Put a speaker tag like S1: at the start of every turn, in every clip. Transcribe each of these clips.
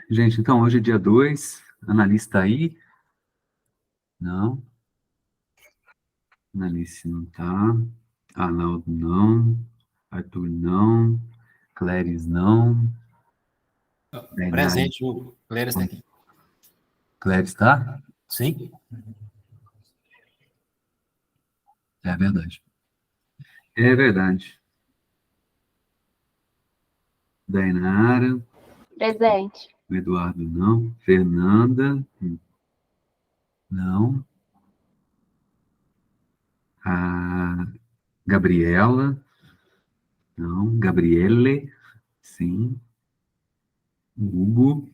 S1: Gente, então, hoje é dia 2, Annalise tá aí? Não. Annalise não tá. Arnaldo não. Arthur não. Cléris não. Dainara.
S2: Presente, o Cléris está aqui.
S1: Cléris tá?
S2: Sim?
S1: É verdade. É verdade. Dainara.
S3: Presente.
S1: O Eduardo não. Fernanda. Não. A Gabriela. Não. Gabriele. Sim. Hugo.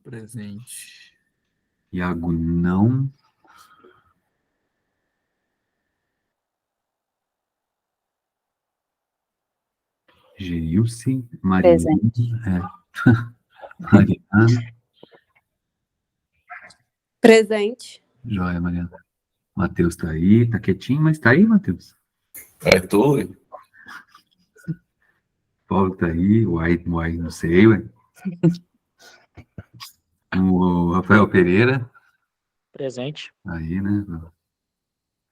S4: Presente.
S1: Iago não. Geilce. Mariana.
S3: Presente.
S1: Mariana.
S5: Presente.
S1: Joia, Mariana. Matheus tá aí, tá quietinho, mas tá aí, Matheus.
S4: Tô.
S1: Paulo tá aí, Uai, não sei, ué. O Rafael Pereira,
S6: Presente.
S1: aí, né?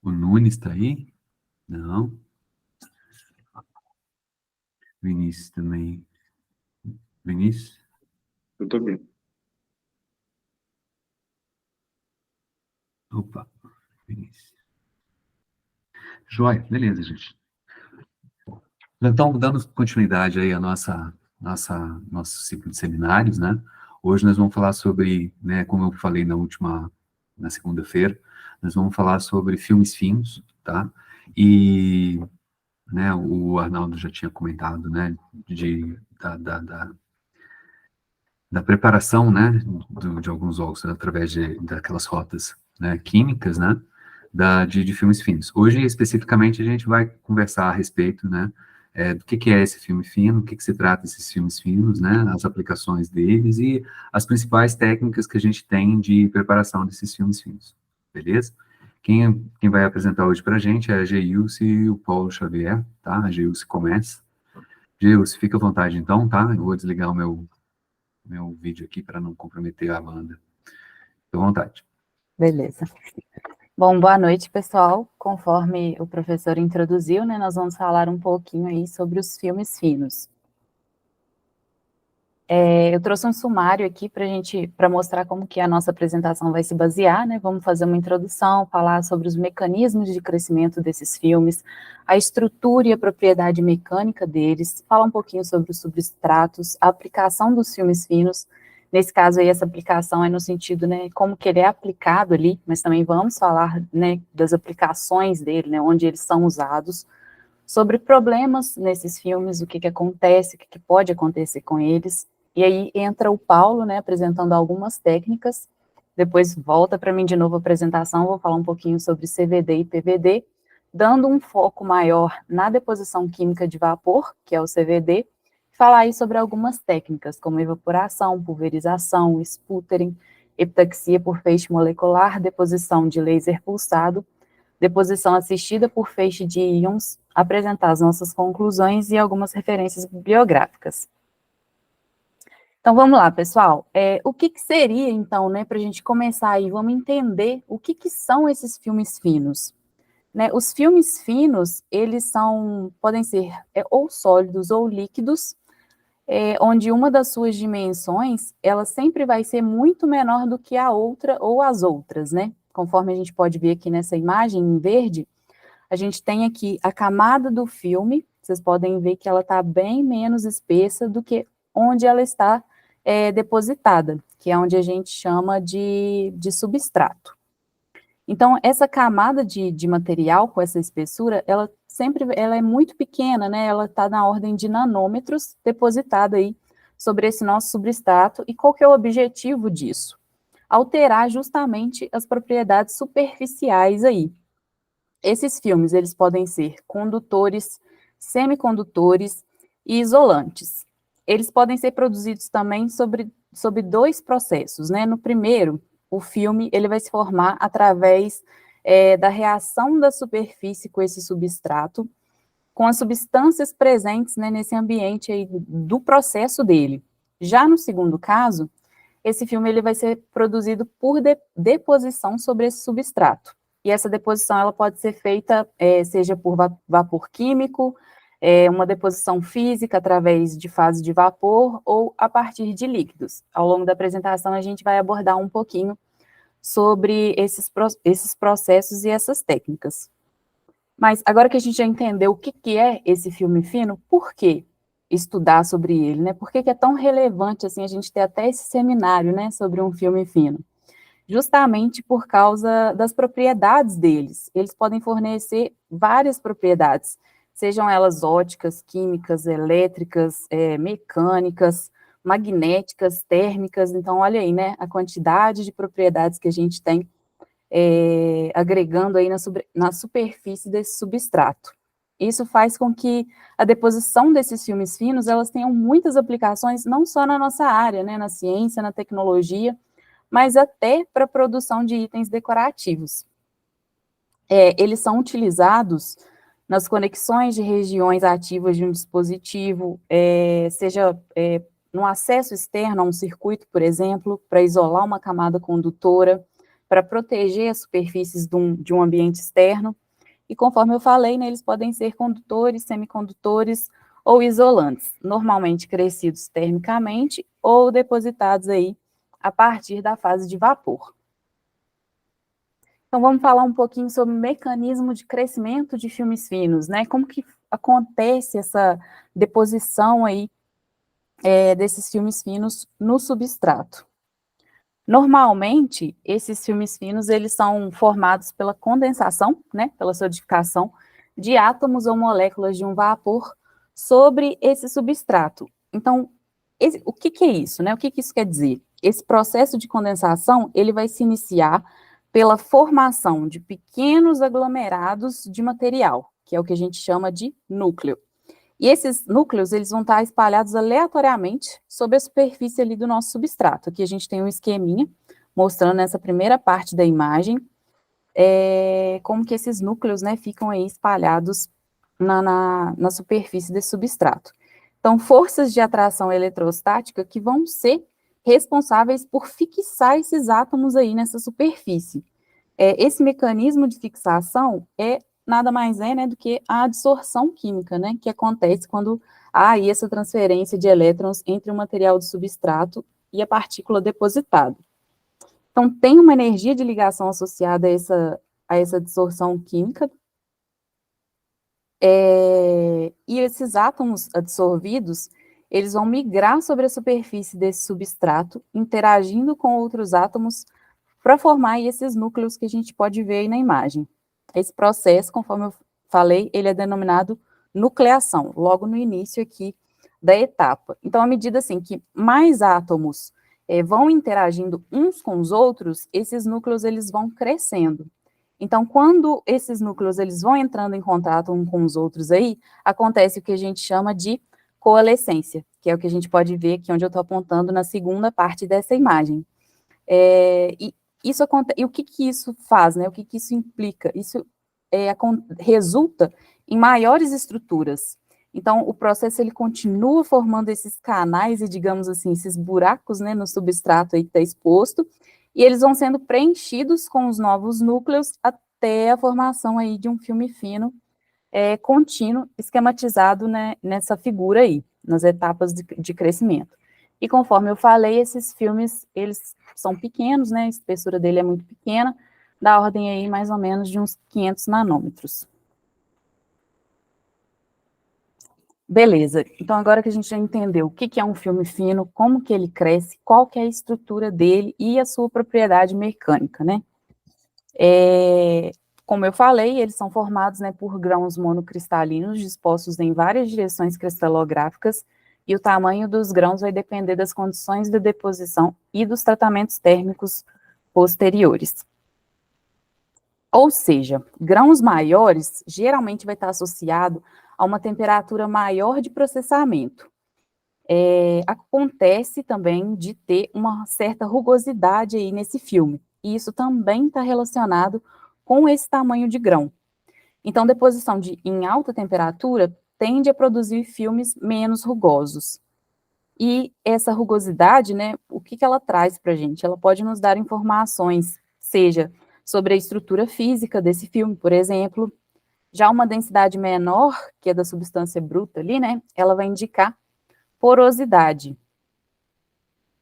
S1: O Nunes tá aí? Não. Vinícius também. Vinícius?
S7: Eu tô bem.
S1: Opa, Vinícius. Joia, beleza, gente. Então, dando continuidade aí a nosso ciclo de seminários, né? Hoje nós vamos falar sobre, né, como eu falei na segunda-feira, nós vamos falar sobre filmes finos, tá? E, né, o Arnaldo já tinha comentado, né, da preparação, né, de alguns óxidos através daquelas rotas, né, químicas, né, de filmes finos. Hoje, especificamente, a gente vai conversar a respeito, né, do que é esse filme fino, o que se trata esses filmes finos, né, as aplicações deles e as principais técnicas que a gente tem de preparação desses filmes finos, beleza? Quem vai apresentar hoje para a gente é a Geilce e o Paulo Xavier, tá? A Geilce começa. Geilce, fica à vontade então, tá? Eu vou desligar o meu vídeo aqui para não comprometer a Amanda. Fique à vontade.
S3: Beleza. Bom, boa noite, pessoal. Conforme o professor introduziu, né, nós vamos falar um pouquinho aí sobre os filmes finos. Eu trouxe um sumário aqui para mostrar como que a nossa apresentação vai se basear, né? Vamos fazer uma introdução, falar sobre os mecanismos de crescimento desses filmes, a estrutura e a propriedade mecânica deles, falar um pouquinho sobre os substratos, a aplicação dos filmes finos. Nesse caso aí, essa aplicação é no sentido, né, como que ele é aplicado ali, mas também vamos falar, né, das aplicações dele, né, onde eles são usados, sobre problemas nesses filmes, o que acontece, o que pode acontecer com eles. E aí entra o Paulo, né, apresentando algumas técnicas, depois volta para mim de novo a apresentação, vou falar um pouquinho sobre CVD e PVD, dando um foco maior na deposição química de vapor, que é o CVD, falar aí sobre algumas técnicas, como evaporação, pulverização, sputtering, epitaxia por feixe molecular, deposição de laser pulsado, deposição assistida por feixe de íons, apresentar as nossas conclusões e algumas referências bibliográficas. Então, vamos lá, pessoal. O que seria, então, né, para a gente começar aí, vamos entender o que são esses filmes finos. Né, os filmes finos, eles podem ser ou sólidos ou líquidos, onde uma das suas dimensões, ela sempre vai ser muito menor do que a outra ou as outras, né? Conforme a gente pode ver aqui nessa imagem em verde, a gente tem aqui a camada do filme, vocês podem ver que ela está bem menos espessa do que onde ela está depositada, que é onde a gente chama de substrato. Então, essa camada de material com essa espessura, ela é muito pequena, né? Ela está na ordem de nanômetros depositada aí sobre esse nosso substrato. E qual que é o objetivo disso? Alterar justamente as propriedades superficiais aí. Esses filmes, eles podem ser condutores, semicondutores e isolantes. Eles podem ser produzidos também sobre dois processos, né? No primeiro, o filme ele vai se formar através da reação da superfície com esse substrato, com as substâncias presentes, né, nesse ambiente aí do processo dele. Já no segundo caso, esse filme ele vai ser produzido por deposição sobre esse substrato. E essa deposição ela pode ser feita, seja por vapor químico, uma deposição física através de fase de vapor ou a partir de líquidos. Ao longo da apresentação, a gente vai abordar um pouquinho sobre esses processos e essas técnicas. Mas agora que a gente já entendeu o que é esse filme fino, por que estudar sobre ele, né? Por que é tão relevante assim a gente ter até esse seminário, né, sobre um filme fino? Justamente por causa das propriedades deles. Eles podem fornecer várias propriedades, sejam elas óticas, químicas, elétricas, mecânicas, magnéticas, térmicas. Então, olha aí, né, a quantidade de propriedades que a gente tem agregando aí na superfície desse substrato. Isso faz com que a deposição desses filmes finos, elas tenham muitas aplicações, não só na nossa área, né, na ciência, na tecnologia, mas até para a produção de itens decorativos. Eles são utilizados nas conexões de regiões ativas de um dispositivo, seja no acesso externo a um circuito, por exemplo, para isolar uma camada condutora, para proteger as superfícies de um ambiente externo, e conforme eu falei, né, eles podem ser condutores, semicondutores ou isolantes, normalmente crescidos termicamente ou depositados aí a partir da fase de vapor. Então, vamos falar um pouquinho sobre o mecanismo de crescimento de filmes finos, né? Como que acontece essa deposição aí desses filmes finos no substrato. Normalmente, esses filmes finos, eles são formados pela condensação, né, pela solidificação de átomos ou moléculas de um vapor sobre esse substrato. Então, o que é isso, né? O que isso quer dizer? Esse processo de condensação, ele vai se iniciar pela formação de pequenos aglomerados de material, que é o que a gente chama de núcleo. E esses núcleos, eles vão estar espalhados aleatoriamente sobre a superfície ali do nosso substrato. Aqui a gente tem um esqueminha mostrando nessa primeira parte da imagem como que esses núcleos, né, ficam aí espalhados na superfície desse substrato. Então, forças de atração eletrostática que vão ser responsáveis por fixar esses átomos aí nessa superfície. Esse mecanismo de fixação nada mais né, do que a adsorção química, né, que acontece quando há aí essa transferência de elétrons entre o material do substrato e a partícula depositada. Então, tem uma energia de ligação associada a essa adsorção química, e esses átomos absorvidos, eles vão migrar sobre a superfície desse substrato, interagindo com outros átomos para formar aí esses núcleos que a gente pode ver aí na imagem. Esse processo, conforme eu falei, ele é denominado nucleação, logo no início aqui da etapa. Então, à medida assim que mais átomos vão interagindo uns com os outros, esses núcleos eles vão crescendo. Então, quando esses núcleos eles vão entrando em contato uns com os outros aí, acontece o que a gente chama de coalescência, que é o que a gente pode ver aqui onde eu estou apontando na segunda parte dessa imagem. E o que isso faz, né? O que isso implica? Isso resulta em maiores estruturas. Então, o processo ele continua formando esses canais e, digamos assim, esses buracos, né, no substrato aí que está exposto, e eles vão sendo preenchidos com os novos núcleos até a formação aí de um filme fino contínuo, esquematizado, né, nessa figura aí, nas etapas de crescimento. E conforme eu falei, esses filmes, eles são pequenos, né, a espessura dele é muito pequena, da ordem aí mais ou menos de uns 500 nanômetros. Beleza, então agora que a gente já entendeu o que é um filme fino, como que ele cresce, qual que é a estrutura dele e a sua propriedade mecânica, né? Como eu falei, eles são formados, né, por grãos monocristalinos dispostos em várias direções cristalográficas, e o tamanho dos grãos vai depender das condições de deposição e dos tratamentos térmicos posteriores. Ou seja, grãos maiores geralmente vai estar associado a uma temperatura maior de processamento. Acontece também de ter uma certa rugosidade aí nesse filme, e isso também está relacionado com esse tamanho de grão. Então, deposição em alta temperatura tende a produzir filmes menos rugosos. E essa rugosidade, né, o que ela traz para a gente? Ela pode nos dar informações, seja sobre a estrutura física desse filme, por exemplo, já uma densidade menor, que é da substância bruta ali, né, ela vai indicar porosidade.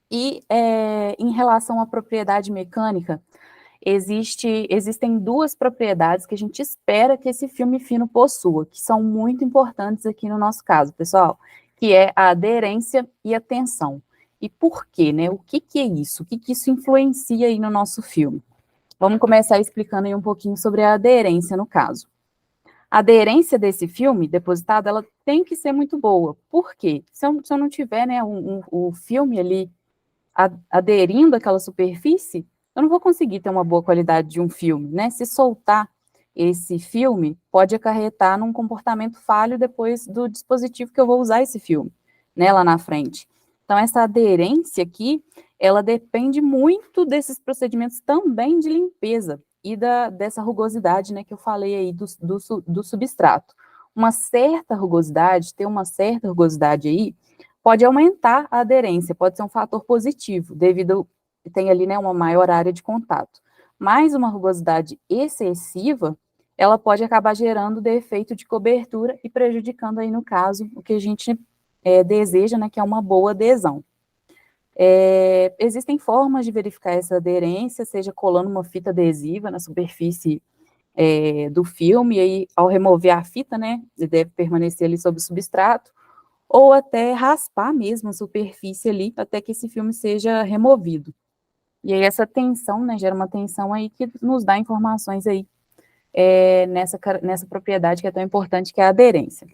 S3: E em relação à propriedade mecânica, existem duas propriedades que a gente espera que esse filme fino possua, que são muito importantes aqui no nosso caso, pessoal, que é a aderência e a tensão. E por quê, né? O que é isso? O que isso influencia aí no nosso filme? Vamos começar explicando aí um pouquinho sobre a aderência no caso. A aderência desse filme, depositado, ela tem que ser muito boa. Por quê? Se eu não tiver, né, o filme ali aderindo àquela superfície, eu não vou conseguir ter uma boa qualidade de um filme, né? Se soltar esse filme, pode acarretar num comportamento falho depois do dispositivo que eu vou usar esse filme, né, lá na frente. Então, essa aderência aqui, ela depende muito desses procedimentos também de limpeza e dessa rugosidade, né, que eu falei aí do substrato. Uma certa rugosidade, ter uma certa rugosidade aí, pode aumentar a aderência, pode ser um fator positivo, devido tem ali, né, uma maior área de contato. Mas uma rugosidade excessiva, ela pode acabar gerando defeito de cobertura e prejudicando aí, no caso, o que a gente deseja, né, que é uma boa adesão. Existem formas de verificar essa aderência, seja colando uma fita adesiva na superfície do filme, e aí, ao remover a fita, né, ele deve permanecer ali sob o substrato, ou até raspar mesmo a superfície ali, até que esse filme seja removido. E aí essa tensão, né, gera uma tensão aí que nos dá informações aí nessa propriedade que é tão importante, que é a aderência.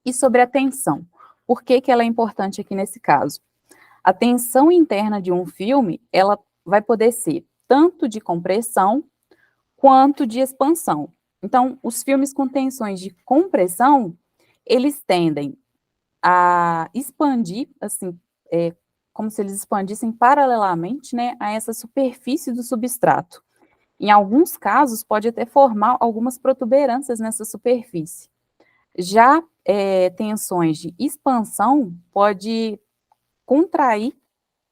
S3: E sobre a tensão, por que ela é importante aqui nesse caso? A tensão interna de um filme, ela vai poder ser tanto de compressão quanto de expansão. Então, os filmes com tensões de compressão, eles tendem a expandir, assim, como se eles expandissem paralelamente, né, a essa superfície do substrato. Em alguns casos, pode até formar algumas protuberâncias nessa superfície. Já tensões de expansão pode contrair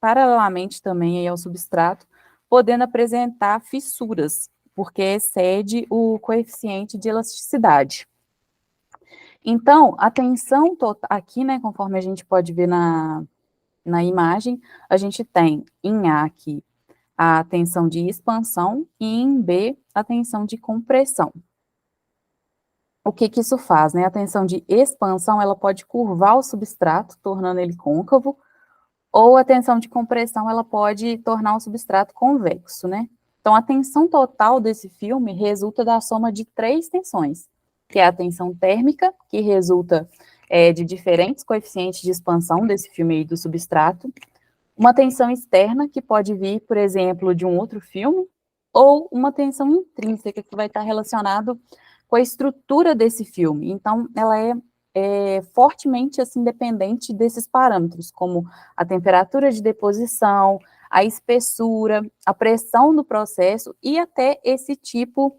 S3: paralelamente também aí ao substrato, podendo apresentar fissuras, porque excede o coeficiente de elasticidade. Então, a tensão total, aqui, né, conforme a gente pode ver na imagem, a gente tem em A aqui a tensão de expansão e em B a tensão de compressão. O que isso faz, né? A tensão de expansão, ela pode curvar o substrato, tornando ele côncavo, ou a tensão de compressão, ela pode tornar o substrato convexo, né? Então, a tensão total desse filme resulta da soma de 3 tensões, que é a tensão térmica, que resulta de diferentes coeficientes de expansão desse filme aí do substrato, uma tensão externa, que pode vir, por exemplo, de um outro filme, ou uma tensão intrínseca, que vai estar relacionado com a estrutura desse filme. Então, ela é fortemente, assim, dependente desses parâmetros, como a temperatura de deposição, a espessura, a pressão do processo e até esse tipo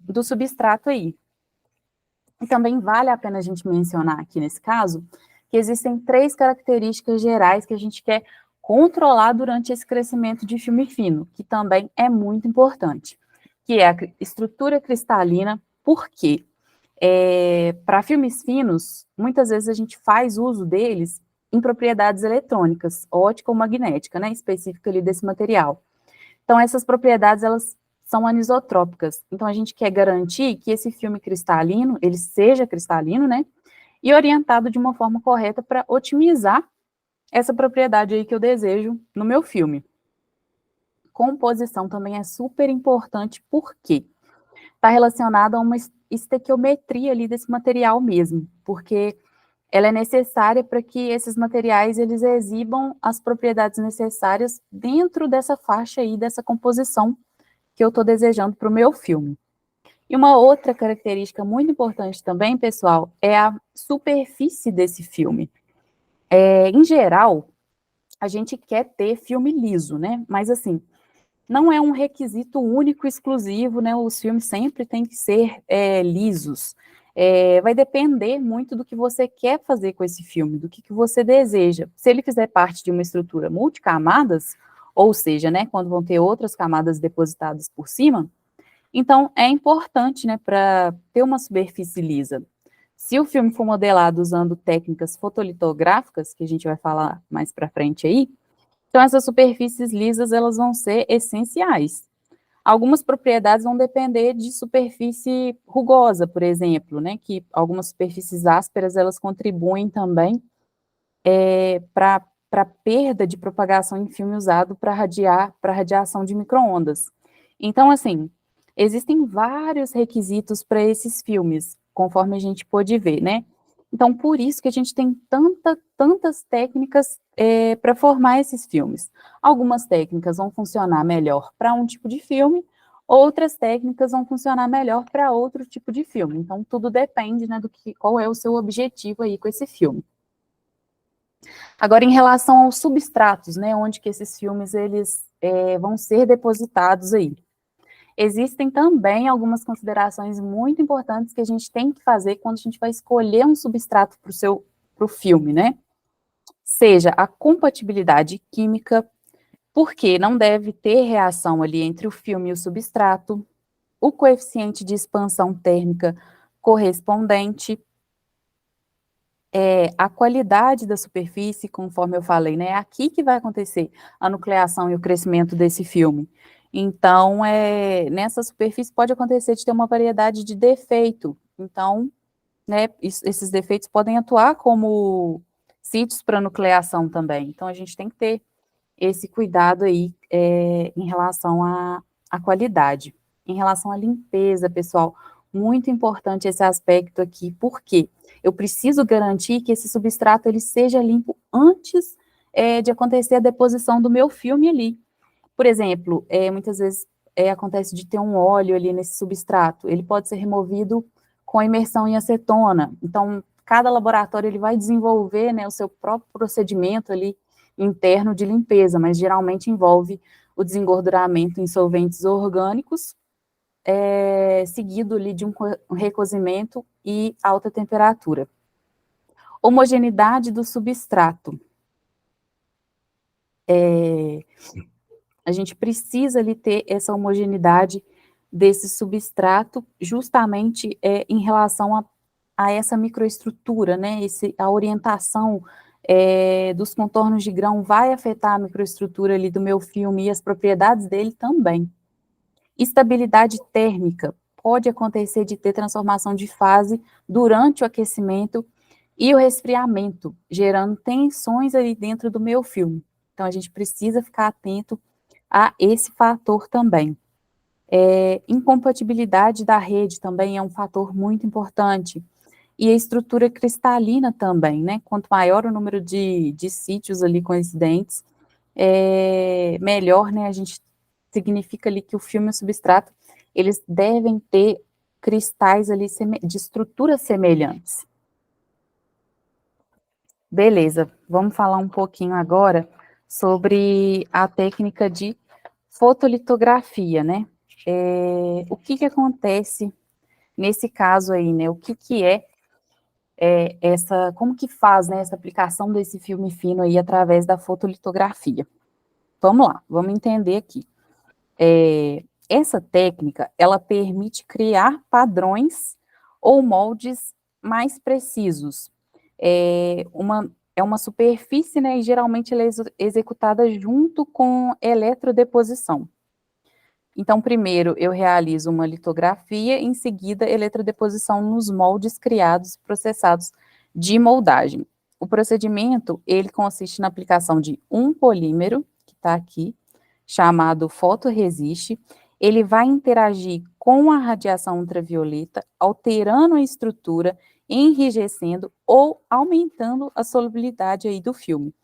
S3: do substrato aí. E também vale a pena a gente mencionar aqui nesse caso que existem 3 características gerais que a gente quer controlar durante esse crescimento de filme fino, que também é muito importante, que é a estrutura cristalina. Por quê? Para filmes finos, muitas vezes a gente faz uso deles em propriedades eletrônicas, ótica ou magnética, né, específica ali desse material. Então, essas propriedades, elas são anisotrópicas. Então, a gente quer garantir que esse filme cristalino, ele seja cristalino, né, e orientado de uma forma correta para otimizar essa propriedade aí que eu desejo no meu filme. Composição também é super importante, porque está relacionada a uma estequiometria ali desse material mesmo, porque ela é necessária para que esses materiais eles exibam as propriedades necessárias dentro dessa faixa aí, dessa composição que eu estou desejando para o meu filme. E uma outra característica muito importante também, pessoal, é a superfície desse filme. Em geral, a gente quer ter filme liso, né? Mas assim, não é um requisito único, exclusivo, né? Os filmes sempre têm que ser lisos. vai depender muito do que você quer fazer com esse filme, do que você deseja. Se ele fizer parte de uma estrutura multicamadas, ou seja, né, quando vão ter outras camadas depositadas por cima, então é importante, né, para ter uma superfície lisa. Se o filme for modelado usando técnicas fotolitográficas, que a gente vai falar mais para frente aí, então essas superfícies lisas elas vão ser essenciais. Algumas propriedades vão depender de superfície rugosa, por exemplo, né, que algumas superfícies ásperas elas contribuem também para perda de propagação em filme usado para radiação de micro-ondas. Então, assim, existem vários requisitos para esses filmes, conforme a gente pôde ver, né? Então, por isso que a gente tem tantas técnicas para formar esses filmes. Algumas técnicas vão funcionar melhor para um tipo de filme, outras técnicas vão funcionar melhor para outro tipo de filme. Então, tudo depende, né, qual é o seu objetivo aí com esse filme. Agora, em relação aos substratos, né, onde que esses filmes eles vão ser depositados aí. Existem também algumas considerações muito importantes que a gente tem que fazer quando a gente vai escolher um substrato para o filme, né? Seja a compatibilidade química, porque não deve ter reação ali entre o filme e o substrato, o coeficiente de expansão térmica correspondente, a qualidade da superfície, conforme eu falei, né? É aqui que vai acontecer a nucleação e o crescimento desse filme. Então, nessa superfície pode acontecer de ter uma variedade de defeito. Então, né, esses defeitos podem atuar como sítios para nucleação também. Então, a gente tem que ter esse cuidado aí em relação à qualidade. Em relação à limpeza, pessoal, muito importante esse aspecto aqui, porque eu preciso garantir que esse substrato ele seja limpo antes de acontecer a deposição do meu filme ali. Por exemplo, muitas vezes acontece de ter um óleo ali nesse substrato, ele pode ser removido com imersão em acetona. Então, cada laboratório ele vai desenvolver, né, o seu próprio procedimento ali interno de limpeza, mas geralmente envolve o desengorduramento em solventes orgânicos, seguido ali de um recozimento e alta temperatura. Homogeneidade do substrato. A gente precisa ali ter essa homogeneidade desse substrato justamente em relação a essa microestrutura, né? A orientação dos contornos de grão vai afetar a microestrutura ali do meu filme e as propriedades dele também. Estabilidade térmica. Pode acontecer de ter transformação de fase durante o aquecimento e o resfriamento, gerando tensões ali dentro do meu filme. Então, a gente precisa ficar atento a esse fator também. Incompatibilidade da rede também é um fator muito importante. E a estrutura cristalina também, né? Quanto maior o número de sítios ali coincidentes, melhor, né? A gente significa ali que o filme e o substrato, eles devem ter cristais ali de estruturas semelhantes. Beleza, vamos falar um pouquinho agora sobre a técnica de fotolitografia, né? O que acontece nesse caso aí, né? O que é como que faz, né, essa aplicação desse filme fino aí através da fotolitografia? Vamos lá, vamos entender aqui. Essa técnica, ela permite criar padrões ou moldes mais precisos. É uma superfície, né, e geralmente ela é executada junto com eletrodeposição. Então, primeiro eu realizo uma litografia, em seguida eletrodeposição nos moldes criados e processados de moldagem. O procedimento, ele consiste na aplicação de um polímero, que está aqui, chamado fotoresiste. Ele vai interagir com a radiação ultravioleta, alterando a estrutura, enrijecendo ou aumentando a solubilidade aí do filme.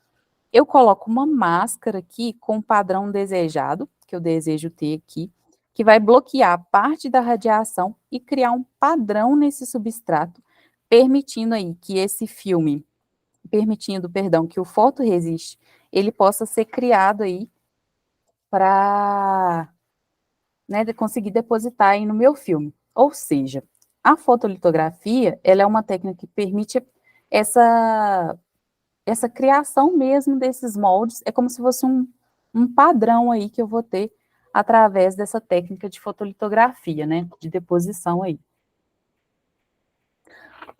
S3: Eu coloco uma máscara aqui com o padrão desejado, que eu desejo ter aqui, que vai bloquear parte da radiação e criar um padrão nesse substrato, permitindo aí que esse filme, que o fotoresiste, ele possa ser criado aí para, né, conseguir depositar aí no meu filme. Ou seja, A fotolitografia, ela é uma técnica que permite essa criação mesmo desses moldes, é como se fosse um padrão aí que eu vou ter através dessa técnica de fotolitografia, né, de deposição aí.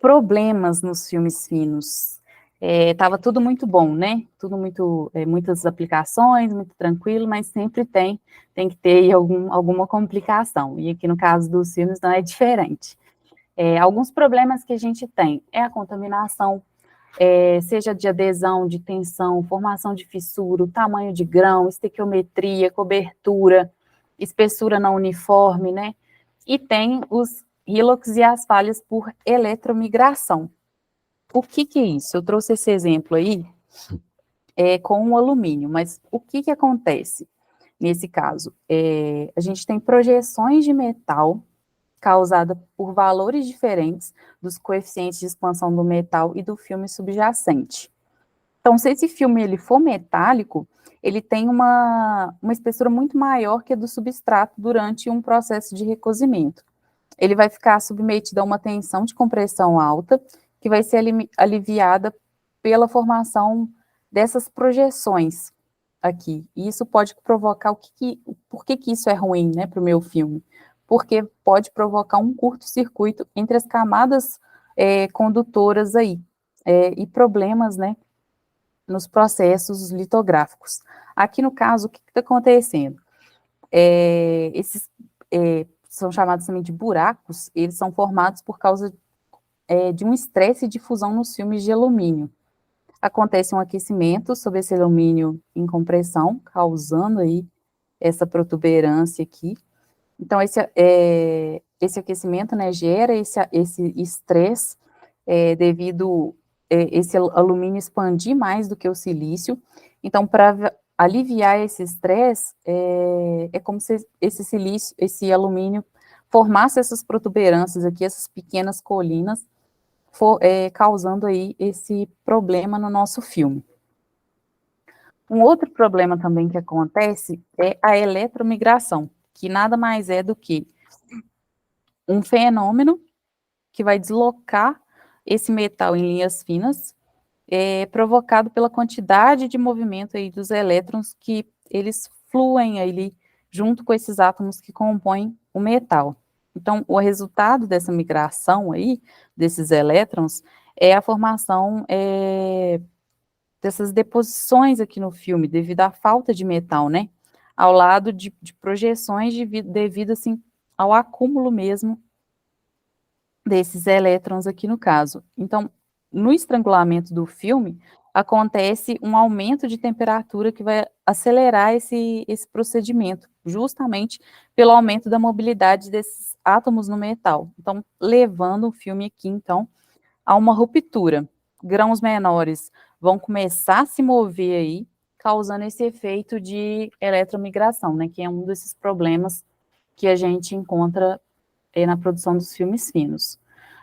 S3: Problemas nos filmes finos. Tava tudo muito bom, né? Tudo muito, muitas aplicações, muito tranquilo, mas sempre tem que ter aí alguma complicação. E aqui no caso dos filmes não é diferente. Alguns problemas que a gente tem é a contaminação, seja de adesão, de tensão, formação de fissura, o tamanho de grão, estequiometria, cobertura, espessura não uniforme, né? E tem os hílux e as falhas por eletromigração. O que é isso? Eu trouxe esse exemplo aí com o alumínio, mas o que acontece nesse caso? A gente tem projeções de metal causada por valores diferentes dos coeficientes de expansão do metal e do filme subjacente. Então, se esse filme ele for metálico, ele tem uma espessura muito maior que a do substrato durante um processo de recozimento. Ele vai ficar submetido a uma tensão de compressão alta, que vai ser aliviada pela formação dessas projeções aqui. E isso pode provocar por que isso é ruim, né, para o meu filme? Porque pode provocar um curto-circuito entre as camadas condutoras aí, e problemas, né, nos processos litográficos. Aqui no caso, o que está acontecendo? Esses são chamados também de buracos, eles são formados por causa de um estresse de fusão nos filmes de alumínio. Acontece um aquecimento sobre esse alumínio em compressão, causando aí essa protuberância aqui. Então, esse aquecimento, né, gera esse estresse devido esse alumínio expandir mais do que o silício. Então, para aliviar esse estresse, é como se esse alumínio formasse essas protuberâncias aqui, essas pequenas colinas, causando aí esse problema no nosso filme. Um outro problema também que acontece é a eletromigração, que nada mais é do que um fenômeno que vai deslocar esse metal em linhas finas, provocado pela quantidade de movimento aí dos elétrons que eles fluem ali junto com esses átomos que compõem o metal. Então, o resultado dessa migração aí, desses elétrons, é a formação dessas deposições aqui no filme, devido à falta de metal, né? Ao lado de projeções devido, assim, ao acúmulo mesmo desses elétrons aqui no caso. Então, no estrangulamento do filme, acontece um aumento de temperatura que vai acelerar esse procedimento, justamente pelo aumento da mobilidade desses átomos no metal. Então, levando o filme aqui, então, a uma ruptura. Grãos menores vão começar a se mover aí, causando esse efeito de eletromigração, né, que é um desses problemas que a gente encontra na produção dos filmes finos.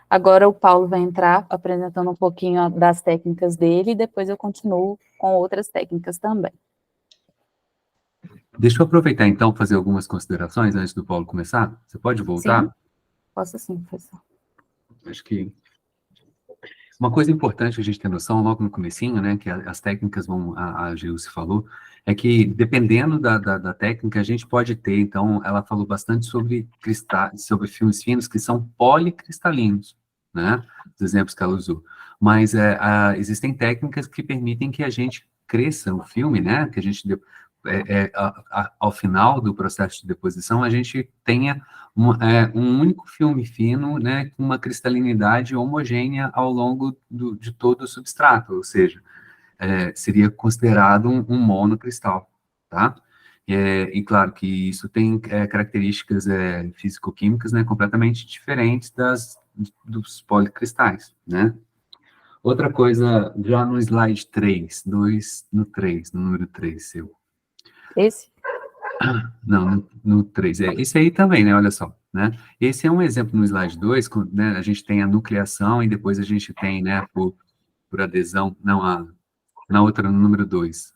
S3: Agora o Paulo vai entrar apresentando um pouquinho das técnicas dele e depois eu continuo com outras técnicas também.
S1: Deixa eu aproveitar, então, fazer algumas considerações antes do Paulo começar. Você pode voltar?
S3: Sim, posso sim, professor.
S1: Acho que uma coisa importante a gente ter noção, logo no comecinho, né, que as técnicas a Gilce falou, é que dependendo da técnica, a gente pode ter, então, ela falou bastante sobre sobre filmes finos que são policristalinos, né, os exemplos que ela usou. Mas existem técnicas que permitem que a gente cresça o filme, né, que a gente, ao final do processo de deposição, a gente tenha um único filme fino, né, com uma cristalinidade homogênea ao longo de todo o substrato, ou seja, seria considerado um monocristal, tá? E claro que isso tem características físico-químicas, né, completamente diferentes dos policristais, né? Outra coisa, já no slide 3, no número 3 seu.
S3: Esse?
S1: Não, no 3. Esse aí também, né? Olha só, né? Esse é um exemplo no slide 2, né? A gente tem a nucleação e depois a gente tem, né, por adesão, não, na outra, no número 2,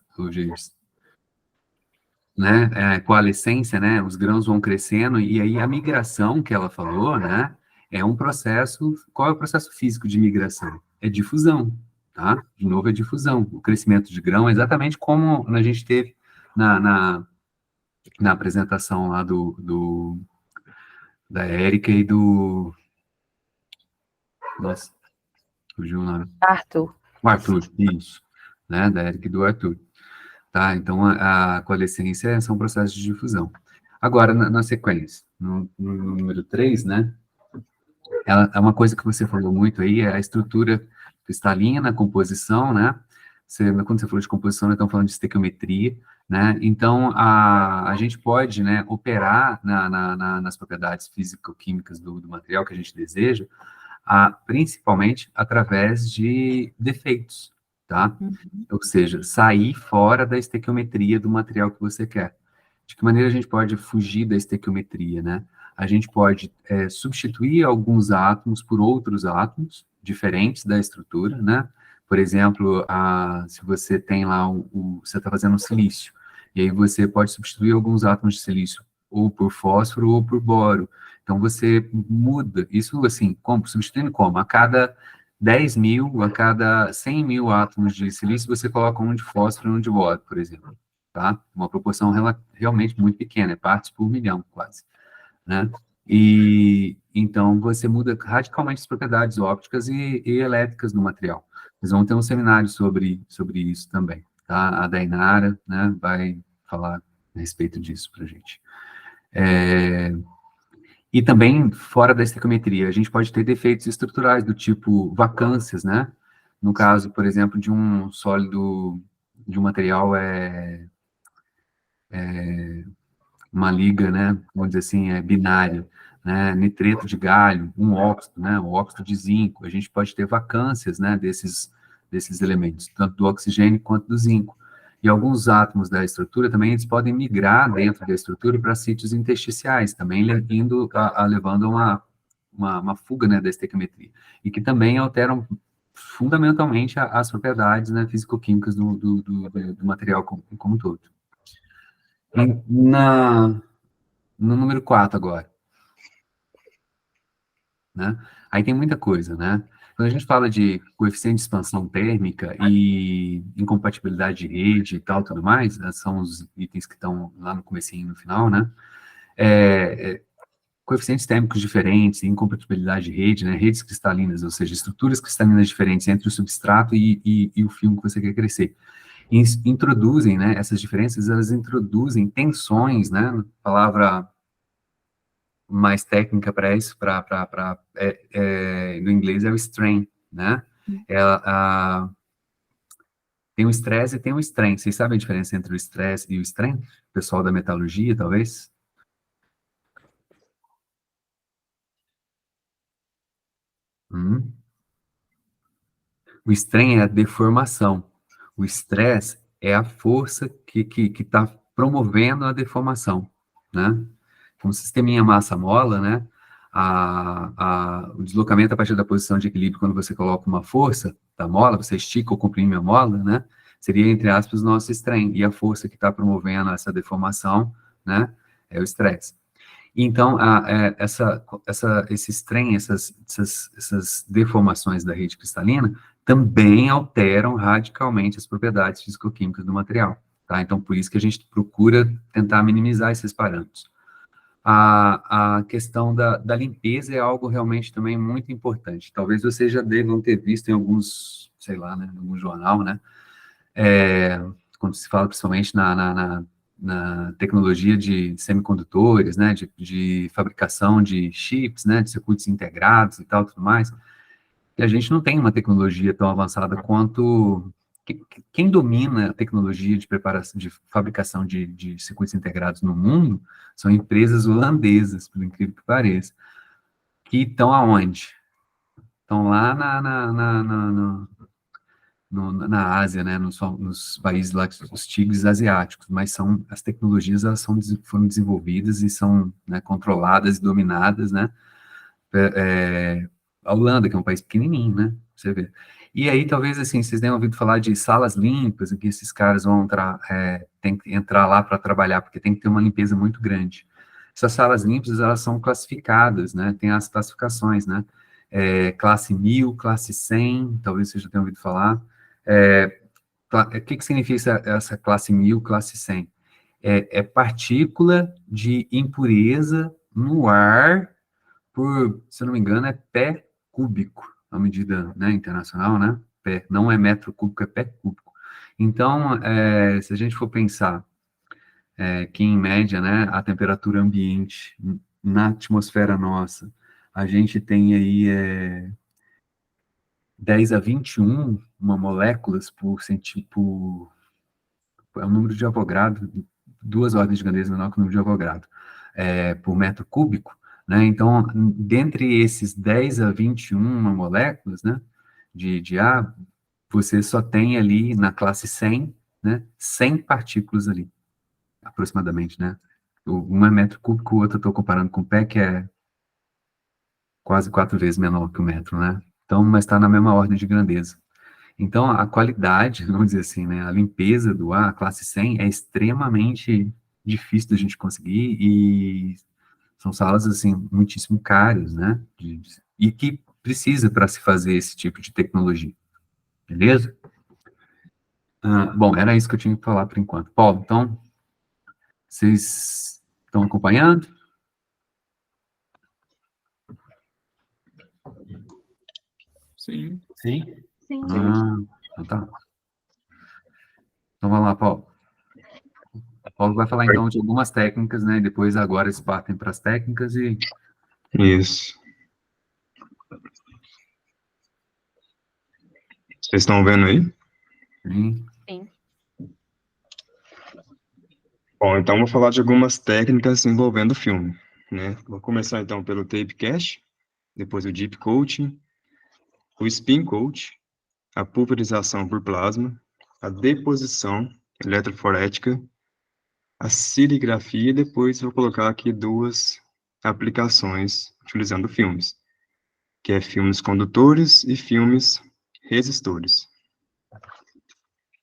S1: né? Coalescência, né? Os grãos vão crescendo e aí a migração que ela falou, né? É um processo, qual é o processo físico de migração? É difusão, tá? De novo, é difusão. O crescimento de grão é exatamente como a gente teve na apresentação lá da Érica e do... Nossa, fugiu o nome.
S3: Arthur.
S1: O Arthur, isso. Né? Da Érica e do Arthur. Tá? Então, a coalescência são processos de difusão. Agora, na sequência, no número 3, né? É uma coisa que você falou muito aí, é a estrutura cristalina, a composição, né? Quando você falou de composição, nós estamos falando de estequiometria, né? Então, a gente pode, né, operar nas propriedades físico-químicas do material que a gente deseja, principalmente através de defeitos, tá? Ou seja, sair fora da estequiometria do material que você quer. De que maneira a gente pode fugir da estequiometria, né? A gente pode substituir alguns átomos por outros átomos diferentes da estrutura, né? Por exemplo, se você tem lá, você está fazendo um silício, e aí você pode substituir alguns átomos de silício ou por fósforo ou por boro. Então, você muda, isso assim, substituindo como? A cada 10 mil, a cada 100 mil átomos de silício, você coloca um de fósforo e um de boro, por exemplo, tá? Uma proporção realmente muito pequena, é partes por milhão, quase, né? E, então, você muda radicalmente as propriedades ópticas e elétricas do material. Nós vamos ter um seminário sobre isso também, tá? A Dainara, né, vai falar a respeito disso para a gente. E também, fora da estequiometria, a gente pode ter defeitos estruturais do tipo vacâncias, né? No caso, por exemplo, de um sólido, de um material uma liga, né? Vamos dizer assim, binária, né? Nitreto de galho, um óxido, né? O óxido de zinco. A gente pode ter vacâncias, né? Desses elementos, tanto do oxigênio quanto do zinco. E alguns átomos da estrutura também eles podem migrar dentro da estrutura para sítios intersticiais, também levando a uma fuga, né, da estequiometria, e que também alteram fundamentalmente as propriedades, né, físico-químicas do material como um todo. No número 4 agora, né? Aí tem muita coisa, né? Quando a gente fala de coeficiente de expansão térmica e incompatibilidade de rede e tal, tudo mais, né, são os itens que estão lá no comecinho e no final, né? Coeficientes térmicos diferentes, incompatibilidade de rede, né? Redes cristalinas, ou seja, estruturas cristalinas diferentes entre o substrato e o filme que você quer crescer. Introduzem, né? Essas diferenças, elas introduzem tensões, né? A palavra mais técnica para isso, no inglês é o strain, né? Tem o estresse e tem o strain. Vocês sabem a diferença entre o estresse e o strain? Pessoal da metalurgia, talvez? O strain é a deformação. O estresse é a força que está promovendo a deformação, né? Como sisteminha massa-mola, né? O deslocamento a partir da posição de equilíbrio, quando você coloca uma força da mola, você estica ou comprime a mola, né? Seria, entre aspas, o nosso strain. E a força que está promovendo essa deformação, né? É o estresse. Então, esse strain, essas deformações da rede cristalina, também alteram radicalmente as propriedades físico-químicas do material, tá? Então, por isso que a gente procura tentar minimizar esses parâmetros. A questão da limpeza é algo realmente também muito importante. Talvez vocês já devam ter visto em alguns, sei lá, né, em algum jornal, né? Quando se fala principalmente na tecnologia de semicondutores, né, de fabricação de chips, né, de circuitos integrados e tal, tudo mais, e a gente não tem uma tecnologia tão avançada quanto quem domina a tecnologia de preparação, de fabricação de circuitos integrados no mundo são empresas holandesas, por incrível que pareça, que estão aonde? Estão lá na Ásia, né, nos países lá, os tigres asiáticos, mas as tecnologias elas foram desenvolvidas e são, né, controladas e dominadas, né, a Holanda, que é um país pequenininho, né, você vê. E aí, talvez, assim, vocês tenham ouvido falar de salas limpas, em que esses caras vão tem que entrar lá para trabalhar, porque tem que ter uma limpeza muito grande. Essas salas limpas, elas são classificadas, né? Tem as classificações, né? Classe 1000, classe 100, talvez você já tenha ouvido falar. O que significa essa classe 1000, classe 100? É partícula de impureza no ar por, se eu não me engano, é pé cúbico, a medida, né, internacional, né? Pé, não é metro cúbico, é pé cúbico. Então, se a gente for pensar que, em média, né, a temperatura ambiente na atmosfera nossa, a gente tem aí 10 a 21 moléculas por centímetro, é um número de Avogadro, 2 ordens de grandeza menor que o número de Avogadro, por metro cúbico, né? Então, dentre esses 10 a 21 moléculas, né, de ar, você só tem ali na classe 100, né, 100 partículas ali, aproximadamente, né? Um é metro cúbico, o outro eu estou comparando com o pé, que é quase 4 vezes menor que o metro, né? Então, mas está na mesma ordem de grandeza. Então, a qualidade, vamos dizer assim, né, a limpeza do ar, a classe 100, é extremamente difícil da gente conseguir e são salas, assim, muitíssimo caras, né, e que precisa para se fazer esse tipo de tecnologia, beleza? Bom, era isso que eu tinha que falar por enquanto. Paulo, então, vocês estão acompanhando?
S4: Sim.
S1: Sim.
S2: Sim.
S1: Então tá. Então, vamos lá, Paulo. Paulo vai falar, então, de algumas técnicas, né? Depois, agora, eles partem para as técnicas e...
S5: Isso. Vocês estão vendo aí?
S1: Sim.
S3: Sim.
S5: Bom, então vou falar de algumas técnicas envolvendo o filme, né? Vou começar, então, pelo tape cache, depois o deep coating, o spin coat, a pulverização por plasma, a deposição eletroforética, a serigrafia, e depois vou colocar aqui duas aplicações utilizando filmes, que é filmes condutores e filmes resistores.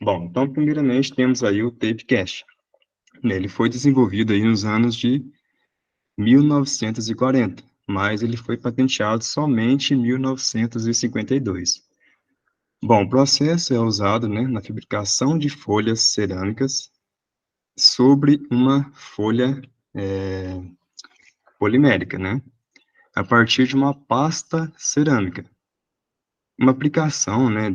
S5: Bom, então, primeiramente, temos aí o tape cache. Ele foi desenvolvido aí nos anos de 1940, mas ele foi patenteado somente em 1952. Bom, o processo é usado, né, na fabricação de folhas cerâmicas sobre uma folha polimérica, né, a partir de uma pasta cerâmica. Uma aplicação, né,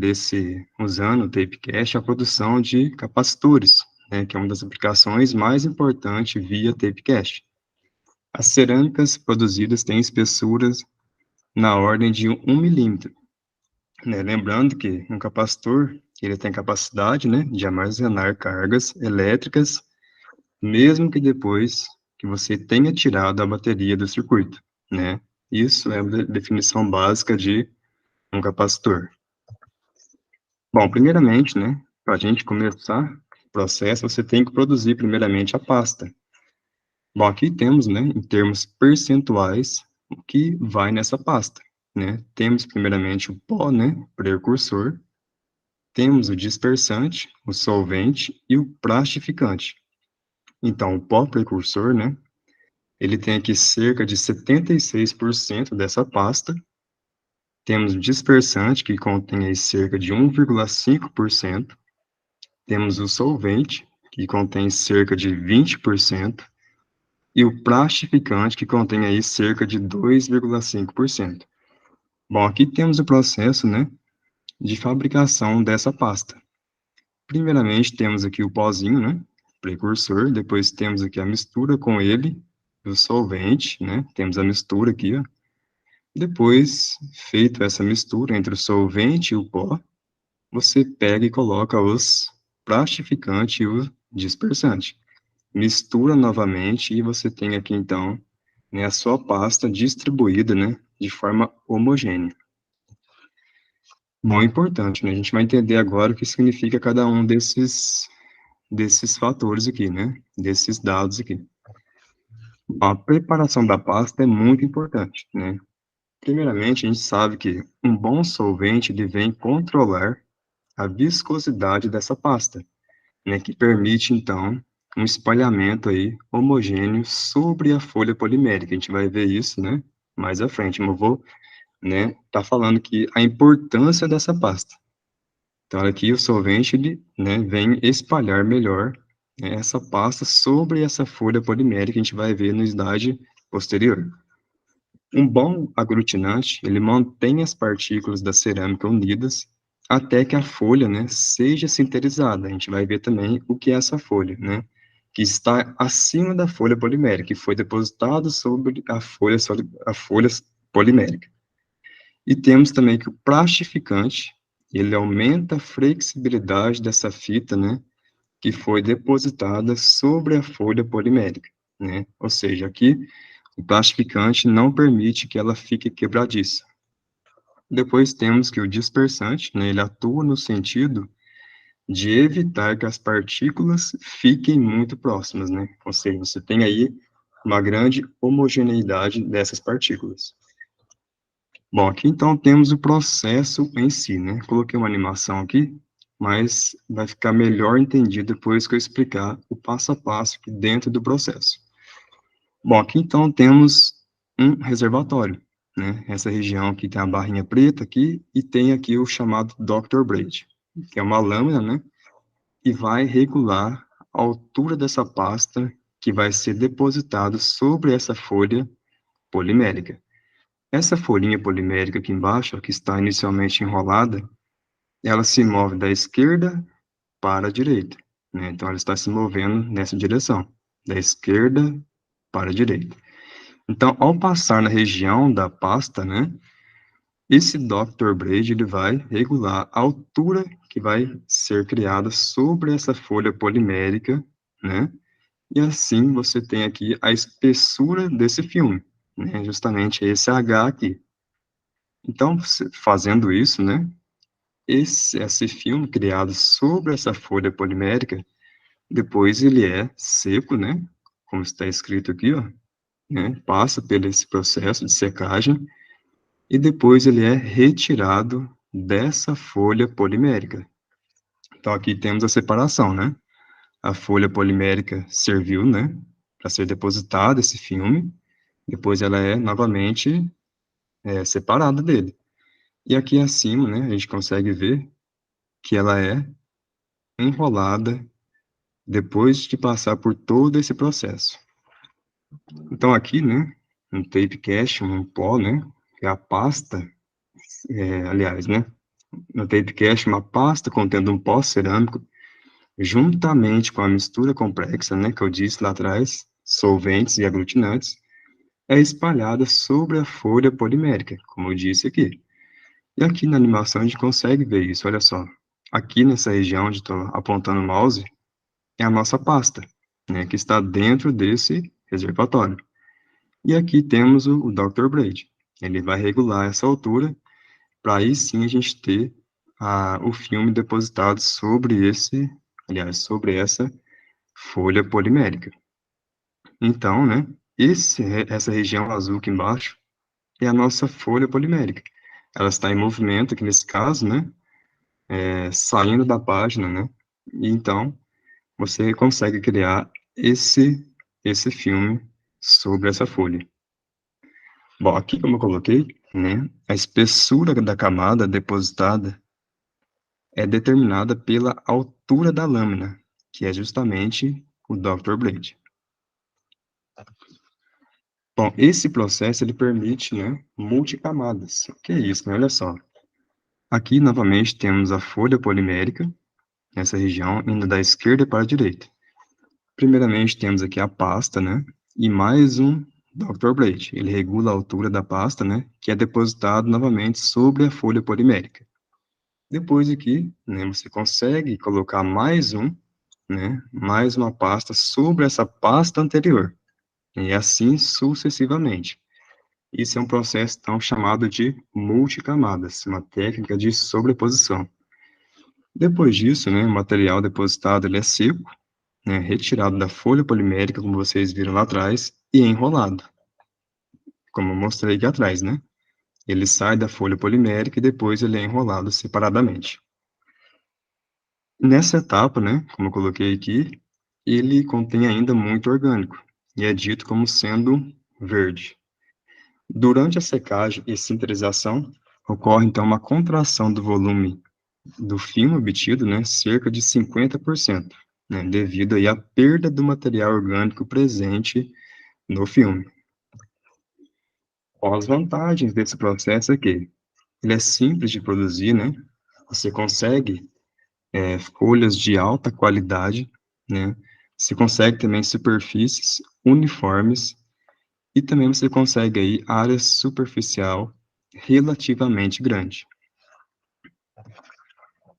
S5: usando o tape cache, a produção de capacitores, né, que é uma das aplicações mais importantes via tape cache. As cerâmicas produzidas têm espessuras na ordem de 1 milímetro, né? Lembrando que um capacitor, ele tem capacidade, né, de armazenar cargas elétricas, mesmo que depois que você tenha tirado a bateria do circuito, né? Isso é a definição básica de um capacitor. Bom, primeiramente, né, para a gente começar o processo, você tem que produzir primeiramente a pasta. Bom, aqui temos, né, em termos percentuais, o que vai nessa pasta, né? Temos primeiramente o pó, né, precursor, temos o dispersante, o solvente e o plastificante. Então, o pó precursor, né, ele tem aqui cerca de 76% dessa pasta. Temos o dispersante, que contém aí cerca de 1,5%. Temos o solvente, que contém cerca de 20%. E o plastificante, que contém aí cerca de 2,5%. Bom, aqui temos o processo, né, de fabricação dessa pasta. Primeiramente, temos aqui o pozinho, né, precursor, depois temos aqui a mistura com ele, o solvente, né, temos a mistura aqui, ó. Depois, feito essa mistura entre o solvente e o pó, você pega e coloca os plastificante e o dispersante. Mistura novamente e você tem aqui, então, né, a sua pasta distribuída, né, de forma homogênea. Bom, é importante, né, a gente vai entender agora o que significa cada um desses fatores aqui, né, desses dados aqui. A preparação da pasta é muito importante, né. Primeiramente, a gente sabe que um bom solvente, ele vem controlar a viscosidade dessa pasta, né, que permite, então, um espalhamento aí homogêneo sobre a folha polimérica. A gente vai ver isso, né, mais à frente. Eu vou, né, tá falando que a importância dessa pasta. Então, aqui o solvente, ele, né, vem espalhar melhor, né, essa pasta sobre essa folha polimérica, a gente vai ver no slide posterior. Um bom aglutinante, ele mantém as partículas da cerâmica unidas até que a folha, né, seja sinterizada. A gente vai ver também o que é essa folha, né, que está acima da folha polimérica, que foi depositado sobre a folha polimérica. E temos também que o plastificante, ele aumenta a flexibilidade dessa fita, né, que foi depositada sobre a folha polimérica, né, ou seja, aqui o plastificante não permite que ela fique quebradiça. Depois temos que o dispersante, né, ele atua no sentido de evitar que as partículas fiquem muito próximas, né, ou seja, você tem aí uma grande homogeneidade dessas partículas. Bom, aqui então temos o processo em si, né? Coloquei uma animação aqui, mas vai ficar melhor entendido depois que eu explicar o passo a passo aqui dentro do processo. Bom, aqui então temos um reservatório, né? Essa região aqui tem a barrinha preta aqui e tem aqui o chamado Dr. Braid, que é uma lâmina, né? E vai regular a altura dessa pasta que vai ser depositada sobre essa folha polimérica. Essa folhinha polimérica aqui embaixo, ó, que está inicialmente enrolada, ela se move da esquerda para a direita, né? Então, ela está se movendo nessa direção, da esquerda para a direita. Então, ao passar na região da pasta, né, esse Dr. Braid, ele vai regular a altura que vai ser criada sobre essa folha polimérica, né? E assim você tem aqui a espessura desse filme, né? Justamente esse H aqui. Então, fazendo isso, né, esse filme criado sobre essa folha polimérica, depois ele é seco, né, como está escrito aqui, ó, né, passa por esse processo de secagem, e depois ele é retirado dessa folha polimérica. Então, aqui temos a separação, né, a folha polimérica serviu, né, para ser depositado esse filme, depois ela é novamente separada dele. E aqui acima, né, a gente consegue ver que ela é enrolada depois de passar por todo esse processo. Então, aqui, né, um tape cache, um pó, né, que é a pasta, aliás, né, no tape cache, uma pasta contendo um pó cerâmico, juntamente com a mistura complexa, né, que eu disse lá atrás, solventes e aglutinantes, é espalhada sobre a folha polimérica, como eu disse aqui. E aqui na animação a gente consegue ver isso, olha só. Aqui nessa região onde estou apontando o mouse, é a nossa pasta, né, que está dentro desse reservatório. E aqui temos o Dr. Braid. Ele vai regular essa altura, para aí sim a gente ter o filme depositado sobre sobre essa folha polimérica. Então, né, essa região azul aqui embaixo é a nossa folha polimérica. Ela está em movimento aqui nesse caso, né, saindo da página, né, e então você consegue criar esse filme sobre essa folha. Bom, aqui como eu coloquei, né, a espessura da camada depositada é determinada pela altura da lâmina, que é justamente o Dr. Braid. Bom, esse processo ele permite, né, multicamadas. O que é isso, né? Olha só. Aqui novamente temos a folha polimérica, nessa região, indo da esquerda para a direita. Primeiramente, temos aqui a pasta, né? E mais um Dr. Braid. Ele regula a altura da pasta, né? Que é depositado novamente sobre a folha polimérica. Depois aqui, né? Você consegue colocar mais né? Mais uma pasta sobre essa pasta anterior. E assim sucessivamente. Isso é um processo, então, chamado de multicamadas, uma técnica de sobreposição. Depois disso, né? O material depositado ele é seco, né, retirado da folha polimérica, como vocês viram lá atrás, e enrolado, como eu mostrei aqui atrás, né? Ele sai da folha polimérica e depois ele é enrolado separadamente. Nessa etapa, né, como eu coloquei aqui, ele contém ainda muito orgânico, e é dito como sendo verde. Durante a secagem e sinterização, ocorre, então, uma contração do volume do filme obtido, né, cerca de 50%, né, devido aí à perda do material orgânico presente no filme. As vantagens desse processo é que ele é simples de produzir, né, você consegue folhas de alta qualidade, né, você consegue também superfícies uniformes e também você consegue aí área superficial relativamente grande.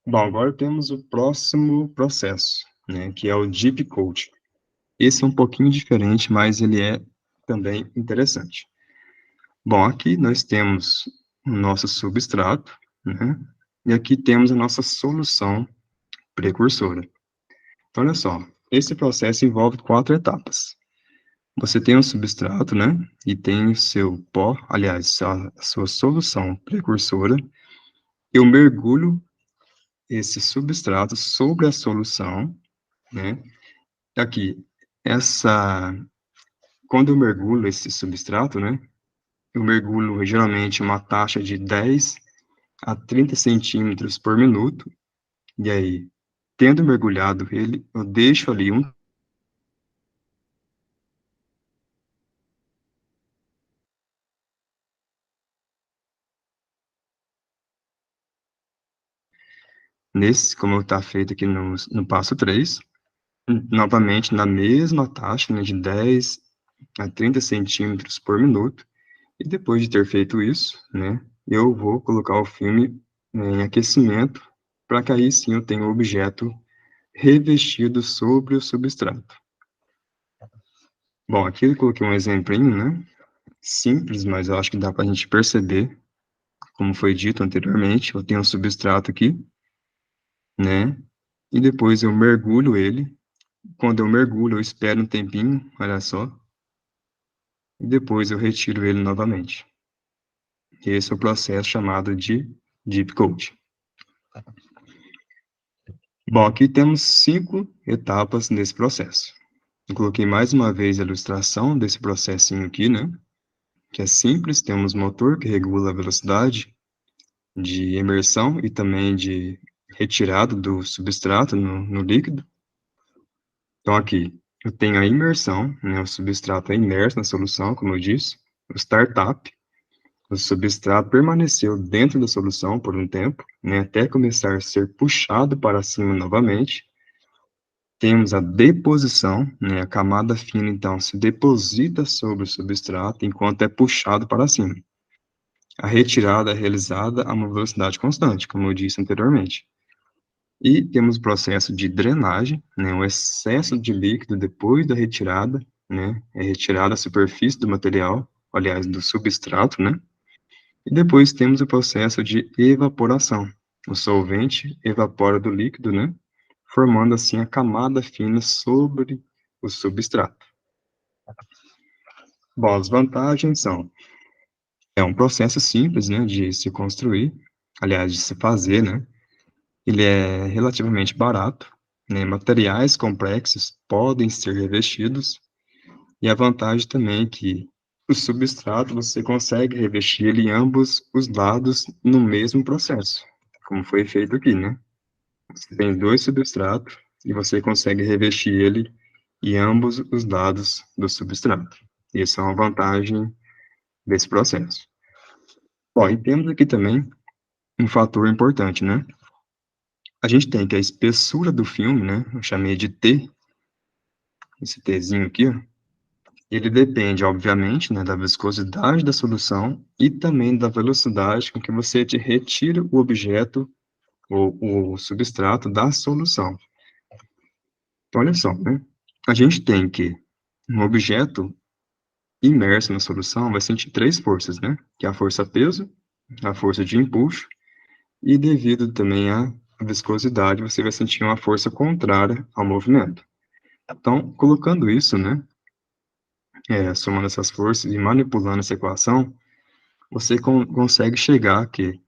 S5: Bom, agora temos o próximo processo, né, que é o Deep Coat. Esse é um pouquinho diferente, mas ele é também interessante. Bom, aqui nós temos o nosso substrato, né, e aqui temos a nossa solução precursora. Então, olha só, esse processo envolve 4 etapas. Você tem um substrato, né, e tem o seu pó, aliás, a sua solução precursora. Eu mergulho esse substrato sobre a solução, né? Aqui, quando eu mergulho esse substrato, né? Eu mergulho geralmente uma taxa de 10 a 30 centímetros por minuto, e aí, tendo mergulhado ele, eu deixo ali como está feito aqui no passo 3, novamente na mesma taxa, né, de 10 a 30 centímetros por minuto, e depois de ter feito isso, né, eu vou colocar o filme em aquecimento, para que aí sim eu tenha o objeto revestido sobre o substrato. Bom, aqui eu coloquei um exemplinho, né, simples, mas eu acho que dá para a gente perceber, como foi dito anteriormente, eu tenho um substrato aqui, né, e depois eu mergulho ele. Quando eu mergulho, eu espero um tempinho, olha só, e depois eu retiro ele novamente. Esse é o processo chamado de Deep Coat. Bom, aqui temos 5 etapas nesse processo. Eu coloquei mais uma vez a ilustração desse processinho aqui, né? Que é simples, temos motor que regula a velocidade de imersão e também de retirada do substrato no líquido. Então, aqui, eu tenho a imersão, né? O substrato é imerso na solução, como eu disse. O startup, o substrato permaneceu dentro da solução por um tempo, né? Até começar a ser puxado para cima novamente. Temos a deposição, né, a camada fina, então, se deposita sobre o substrato enquanto é puxado para cima. A retirada é realizada a uma velocidade constante, como eu disse anteriormente. E temos o processo de drenagem, né, o excesso de líquido depois da retirada, né, é retirada a superfície do material, aliás, do substrato, né, e depois temos o processo de evaporação. O solvente evapora do líquido, né, formando assim a camada fina sobre o substrato. Bom, as vantagens são, é um processo simples, né, de se construir, aliás, de se fazer, né, ele é relativamente barato, né, materiais complexos podem ser revestidos, e a vantagem também é que o substrato você consegue revestir ele em ambos os lados no mesmo processo, como foi feito aqui, né? Você tem 2 substratos e você consegue revestir ele em ambos os lados do substrato. Isso é uma vantagem desse processo. Bom, e temos aqui também um fator importante, né? A gente tem que a espessura do filme, né? Eu chamei de T, esse Tzinho aqui, ó, ele depende, obviamente, né, da viscosidade da solução e também da velocidade com que você retira o objeto ou o substrato da solução. Então, olha só, né? A gente tem que um objeto imerso na solução vai sentir 3 forças, né? Que é a força peso, a força de empuxo e devido também à viscosidade, você vai sentir uma força contrária ao movimento. Então, colocando isso, né? Somando essas forças e manipulando essa equação, você consegue chegar que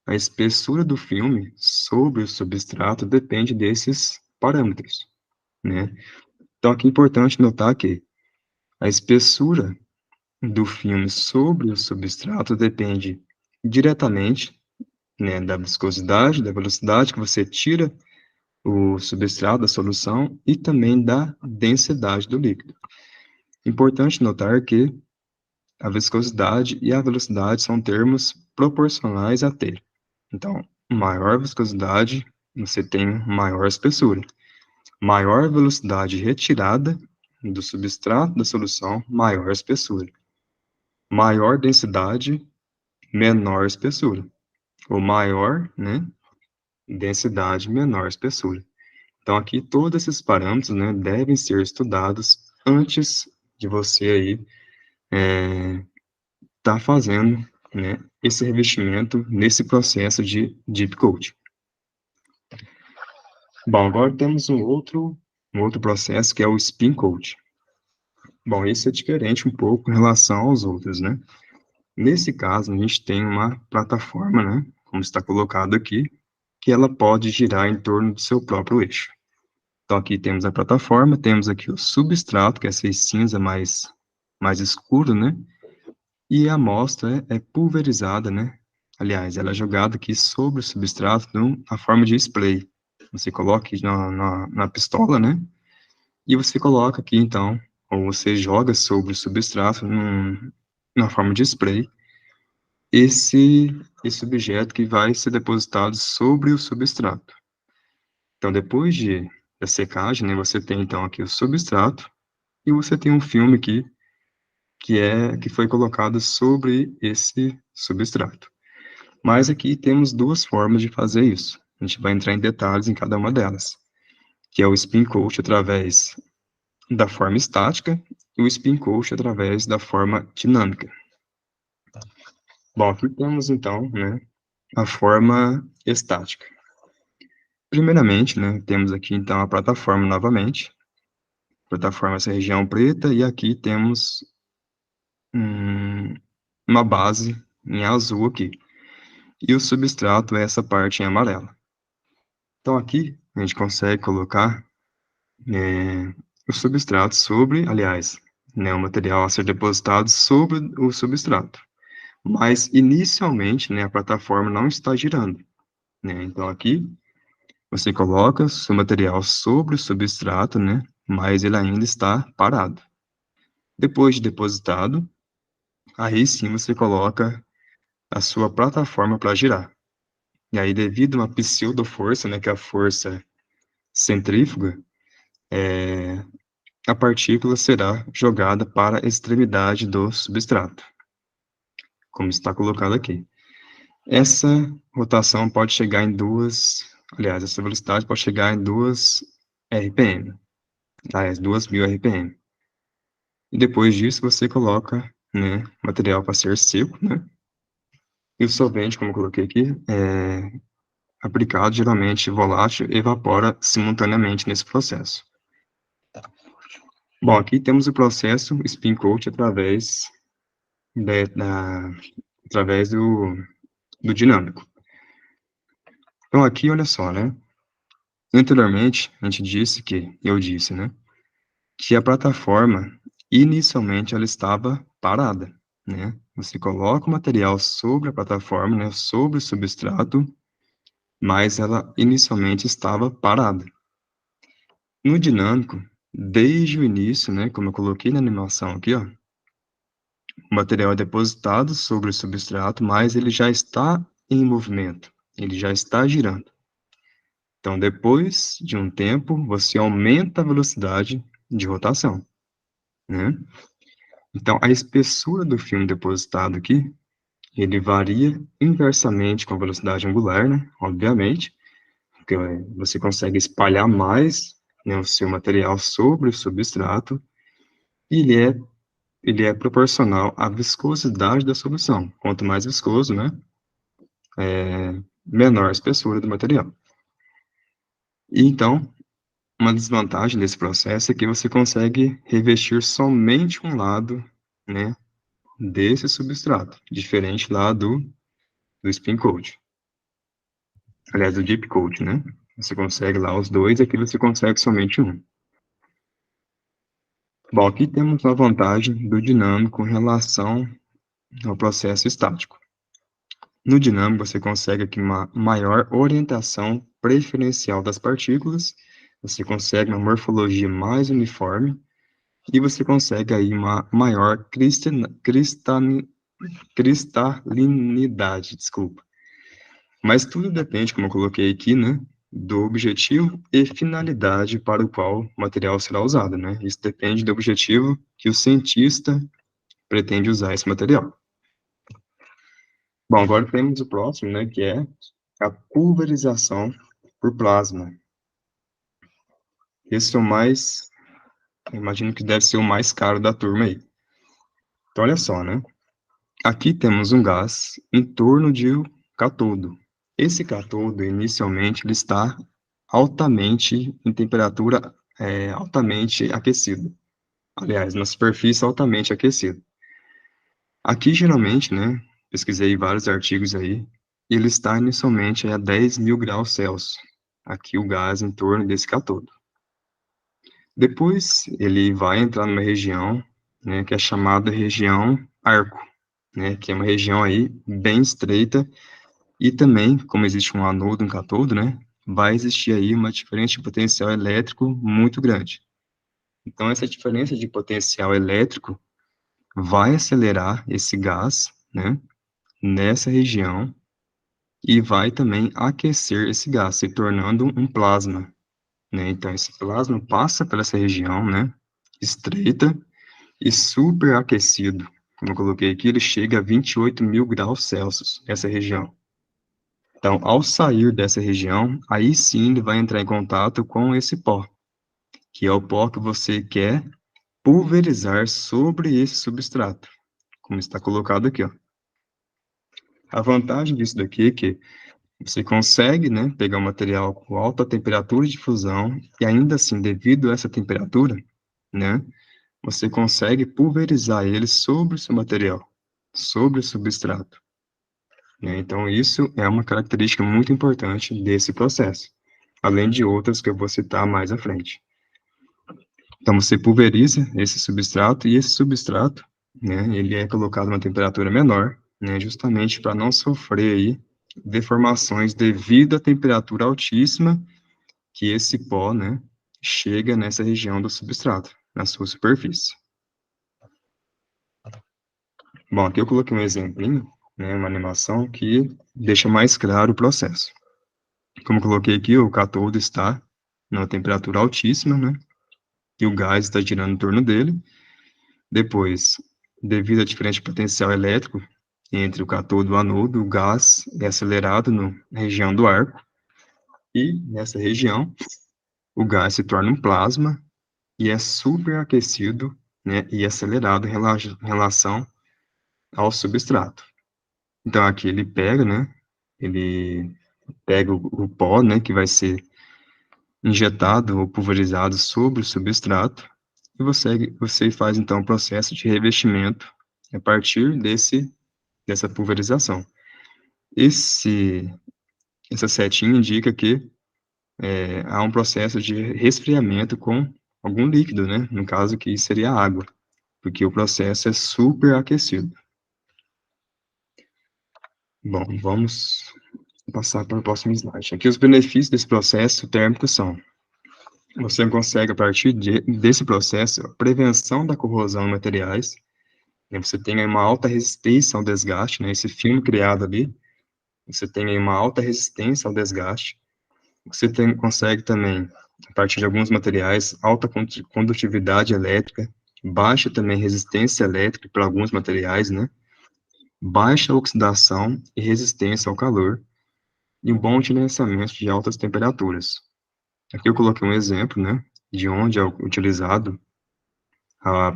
S5: a espessura do filme sobre o substrato depende desses parâmetros, né? Então, aqui é importante notar que a espessura do filme sobre o substrato depende diretamente, né, da viscosidade, da velocidade que você tira o substrato da solução e também da densidade do líquido. Importante notar que a viscosidade e a velocidade são termos proporcionais a T. Então, maior viscosidade, você tem maior espessura. Maior velocidade retirada do substrato da solução, maior espessura. Maior densidade, menor espessura. Ou maior, né, densidade, menor espessura. Então, aqui, todos esses parâmetros, né, devem ser estudados antes de você aí tá fazendo, né, esse revestimento nesse processo de Deep Coat. Bom, agora temos um outro processo que é o Spin Coat. Bom, esse é diferente um pouco em relação aos outros, né? Nesse caso, a gente tem uma plataforma, né, como está colocado aqui, que ela pode girar em torno do seu próprio eixo. Então, aqui temos a plataforma, temos aqui o substrato, que é esse cinza mais escuro, né? E a amostra é pulverizada, né? Aliás, ela é jogada aqui sobre o substrato na forma de spray. Você coloca aqui na pistola, né? E você coloca aqui, então, ou você joga sobre o substrato na forma de spray, esse objeto que vai ser depositado sobre o substrato. Então, depois da secagem, né, você tem, então, aqui o substrato, e você tem um filme aqui, que foi colocado sobre esse substrato. Mas aqui temos duas formas de fazer isso. A gente vai entrar em detalhes em cada uma delas, que é o spin coat através da forma estática e o spin coat através da forma dinâmica. Bom, aqui temos então, né, a forma estática. Primeiramente, né, temos aqui então a plataforma novamente, plataforma essa região preta, e aqui temos uma base em azul aqui. E o substrato é essa parte em amarela. Então aqui a gente consegue colocar o substrato sobre, aliás, né, o material a ser depositado sobre o substrato. Mas inicialmente, né, a plataforma não está girando, né? Então aqui você coloca o seu material sobre o substrato, né, mas ele ainda está parado. Depois de depositado, aí sim você coloca a sua plataforma para girar. E aí, devido a uma pseudo-força, né, que é a força centrífuga, a partícula será jogada para a extremidade do substrato, como está colocado aqui. Essa rotação pode chegar em aliás, essa velocidade pode chegar em 2 RPM, aliás, 2.000 RPM. E depois disso, você coloca, né, material para ser seco, né, e o solvente, como eu coloquei aqui, aplicado, geralmente volátil, evapora simultaneamente nesse processo. Bom, aqui temos o processo spin coat através do dinâmico. Então, aqui, olha só, né? Anteriormente, eu disse, né? Que a plataforma, inicialmente, ela estava parada, né? Você coloca o material sobre a plataforma, né? Sobre o substrato, mas ela inicialmente estava parada. No dinâmico, desde o início, né? Como eu coloquei na animação aqui, ó. O material é depositado sobre o substrato, mas ele já está em movimento, ele já está girando. Então, depois de um tempo, você aumenta a velocidade de rotação, né? Então, a espessura do filme depositado aqui, ele varia inversamente com a velocidade angular, né? Obviamente, porque você consegue espalhar mais, né, o seu material sobre o substrato, e ele é proporcional à viscosidade da solução. Quanto mais viscoso, né, menor a espessura do material. E então, uma desvantagem desse processo é que você consegue revestir somente um lado, né, desse substrato, diferente lá do spin coat. Aliás, do deep coat, né? Você consegue lá os dois, aqui você consegue somente um. Bom, aqui temos uma vantagem do dinâmico em relação ao processo estático. No dinâmico, você consegue aqui uma maior orientação preferencial das partículas, você consegue uma morfologia mais uniforme, e você consegue aí uma maior cristalinidade, desculpa. Mas tudo depende, como eu coloquei aqui, né, do objetivo e finalidade para o qual o material será usado, né? Isso depende do objetivo que o cientista pretende usar esse material. Bom, agora temos o próximo, né, que é a pulverização por plasma. Esse é o mais, eu imagino que deve ser o mais caro da turma aí. Então, olha só, né? Aqui temos um gás em torno de um cátodo. Esse cátodo, inicialmente, ele está altamente em temperatura altamente aquecida. Aliás, na superfície altamente aquecida. Aqui, geralmente, né, pesquisei vários artigos aí, ele está inicialmente a 10.000 graus Celsius. Aqui o gás em torno desse cátodo. Depois, ele vai entrar numa região, né, que é chamada região arco, né, que é uma região aí bem estreita, e também, como existe um anodo e um cátodo, né, vai existir aí uma diferença de potencial elétrico muito grande. Então, essa diferença de potencial elétrico vai acelerar esse gás, né, nessa região, e vai também aquecer esse gás, se tornando um plasma, né. Então, esse plasma passa por essa região, né, estreita e superaquecido. Como eu coloquei aqui, ele chega a 28.000 graus Celsius, essa região. Então, ao sair dessa região, aí sim ele vai entrar em contato com esse pó, que é o pó que você quer pulverizar sobre esse substrato, como está colocado aqui, ó. A vantagem disso daqui é que você consegue, né, pegar um material com alta temperatura de fusão e ainda assim, devido a essa temperatura, né, você consegue pulverizar ele sobre o seu material, sobre o substrato, né? Então, isso é uma característica muito importante desse processo, além de outras que eu vou citar mais à frente. Então, você pulveriza esse substrato, e esse substrato, né, ele é colocado a uma temperatura menor, né, justamente para não sofrer aí deformações devido à temperatura altíssima que esse pó, né, chega nessa região do substrato, na sua superfície. Bom, aqui eu coloquei um exemplinho, né, uma animação que deixa mais claro o processo. Como eu coloquei aqui, o cátodo está numa temperatura altíssima, né, e o gás está girando em torno dele. Depois, devido a diferente potencial elétrico entre o cátodo e o anodo, o gás é acelerado na região do arco, e nessa região, o gás se torna um plasma e é superaquecido, né, e acelerado em relação ao substrato. Então, aqui ele pega, né, ele pega o pó, né, que vai ser injetado ou pulverizado sobre o substrato, e você faz, então, o processo de revestimento a partir dessa pulverização. Essa setinha indica que há um processo de resfriamento com algum líquido, né, no caso aqui seria a água, porque o processo é superaquecido. Bom, vamos passar para o próximo slide. Aqui os benefícios desse processo térmico são: você consegue, a partir desse processo, a prevenção da corrosão em materiais, né, você tem aí uma alta resistência ao desgaste, né, esse filme criado ali, você tem aí uma alta resistência ao desgaste, você consegue também, a partir de alguns materiais, alta condutividade elétrica, baixa também resistência elétrica para alguns materiais, né, baixa oxidação e resistência ao calor, e um bom gerenciamento de altas temperaturas. Aqui eu coloquei um exemplo, né, de onde é utilizado a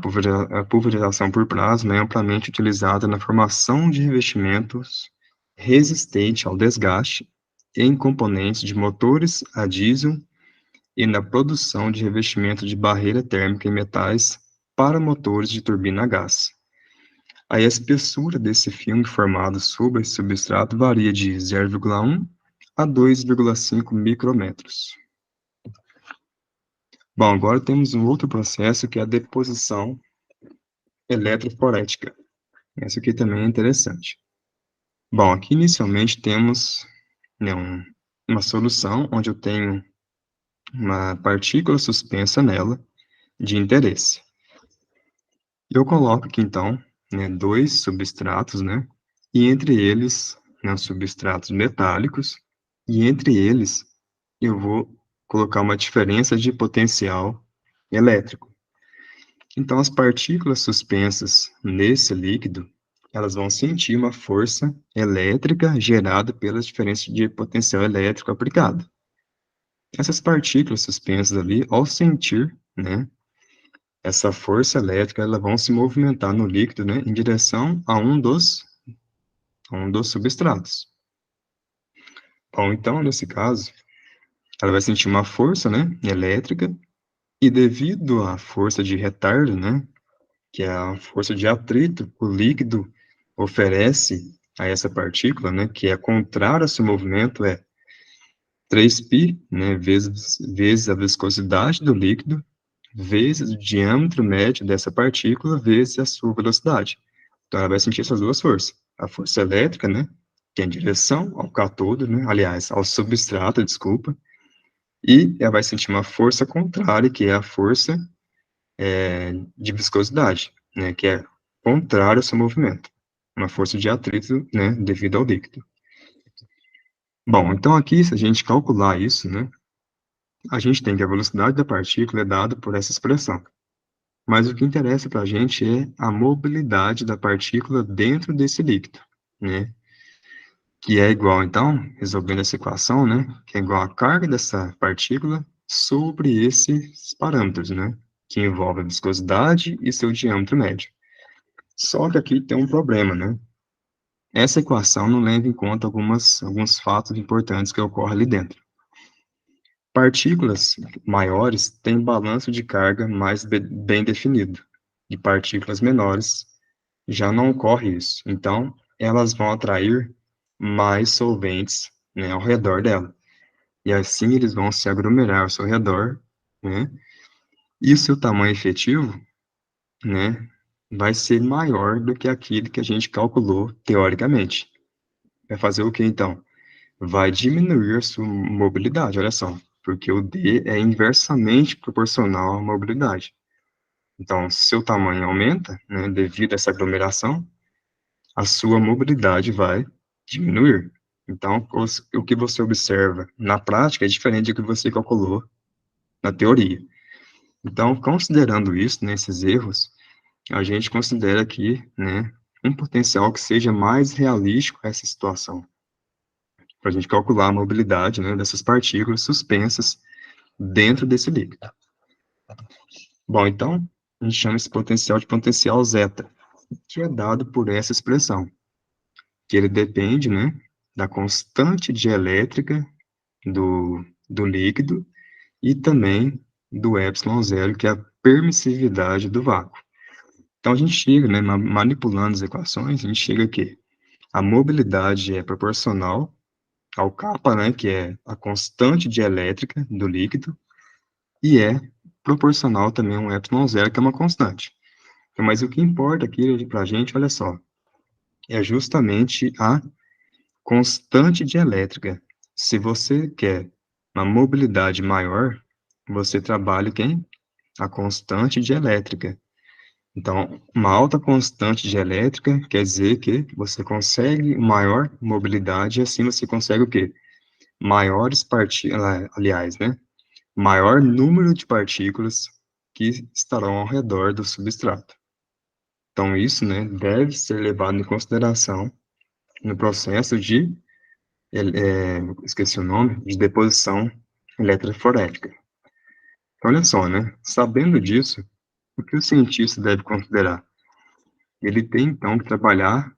S5: pulverização por plasma, é amplamente utilizada na formação de revestimentos resistentes ao desgaste em componentes de motores a diesel e na produção de revestimento de barreira térmica em metais para motores de turbina a gás. A espessura desse filme formado sobre esse substrato varia de 0,1 a 2,5 micrômetros. Bom, agora temos um outro processo que é a deposição eletroforética. Essa aqui também é interessante. Bom, aqui inicialmente temos, né, uma solução onde eu tenho uma partícula suspensa nela de interesse. Eu coloco aqui, então, né, dois substratos, né, e entre eles, né, substratos metálicos, e entre eles eu vou colocar uma diferença de potencial elétrico. Então, as partículas suspensas nesse líquido, elas vão sentir uma força elétrica gerada pela diferença de potencial elétrico aplicado. Essas partículas suspensas ali, ao sentir, né, essa força elétrica, elas vão se movimentar no líquido, né, em direção a um dos substratos. Bom, então, nesse caso, ela vai sentir uma força, né, elétrica, e devido à força de retardo, né, que é a força de atrito, o líquido oferece a essa partícula, né, que é contrária ao seu movimento, é 3π, né, vezes a viscosidade do líquido, vezes o diâmetro médio dessa partícula, vezes a sua velocidade. Então, ela vai sentir essas duas forças. A força elétrica, né, que é em direção ao cátodo, né, aliás, ao substrato, desculpa, e ela vai sentir uma força contrária, que é a força de viscosidade, né, que é contrária ao seu movimento. Uma força de atrito, né, devido ao líquido. Bom, então aqui, se a gente calcular isso, né, a gente tem que a velocidade da partícula é dada por essa expressão. Mas o que interessa para a gente é a mobilidade da partícula dentro desse líquido, né? Que é igual, então, resolvendo essa equação, né? Que é igual a carga dessa partícula sobre esses parâmetros, né? Que envolve a viscosidade e seu diâmetro médio. Só que aqui tem um problema, né? Essa equação não leva em conta alguns fatos importantes que ocorrem ali dentro. Partículas maiores têm balanço de carga mais bem definido. De partículas menores, já não ocorre isso. Então, elas vão atrair mais solventes, né, ao redor dela. E assim eles vão se aglomerar ao seu redor, né? E o seu tamanho efetivo, né, vai ser maior do que aquele que a gente calculou teoricamente. Vai fazer o que, então? Vai diminuir a sua mobilidade, olha só, porque o D é inversamente proporcional à mobilidade. Então, seu tamanho aumenta, né, devido a essa aglomeração, a sua mobilidade vai diminuir. Então, o que você observa na prática é diferente do que você calculou na teoria. Então, considerando isso, né, esses erros, a gente considera aqui, né, um potencial que seja mais realístico a essa situação, para a gente calcular a mobilidade, né, dessas partículas suspensas dentro desse líquido. Bom, então, a gente chama esse potencial de potencial zeta, que é dado por essa expressão, que ele depende, né, da constante dielétrica do líquido e também do epsilon zero, que é a permissividade do vácuo. Então, a gente chega, né, manipulando as equações, a gente chega aqui. A mobilidade é proporcional ao kappa, né, que é a constante dielétrica do líquido, e é proporcional também a um epsilon zero, que é uma constante. Então, mas o que importa aqui para a gente, olha só, é justamente a constante dielétrica. Se você quer uma mobilidade maior, você trabalha quem? A constante dielétrica. Então, uma alta constante dielétrica quer dizer que você consegue maior mobilidade, e assim você consegue o quê? Maiores partículas, aliás, né? Maior número de partículas que estarão ao redor do substrato. Então, isso, né, deve ser levado em consideração no processo de, esqueci o nome, de deposição eletroforética. Então, olha só, né, sabendo disso, o que o cientista deve considerar? Ele tem, então, que trabalhar,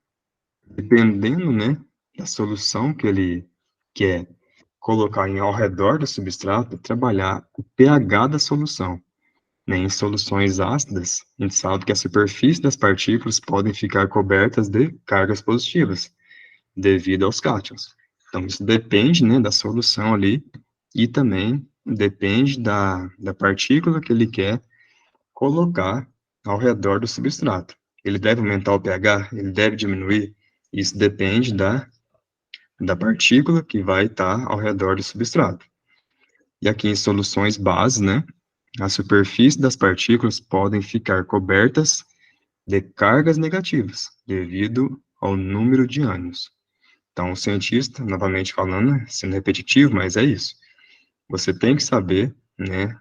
S5: dependendo, né, da solução que ele quer colocar ao redor do substrato, trabalhar o pH da solução. Né, em soluções ácidas, a gente sabe que a superfície das partículas podem ficar cobertas de cargas positivas, devido aos cátions. Então, isso depende, né, da solução ali, e também depende da partícula que ele quer colocar ao redor do substrato. Ele deve aumentar o pH? Ele deve diminuir? Isso depende da partícula que vai estar ao redor do substrato. E aqui em soluções base, né, a superfície das partículas podem ficar cobertas de cargas negativas, devido ao número de ânions. Então, o cientista, novamente falando, sendo repetitivo, mas é isso. Você tem que saber, né,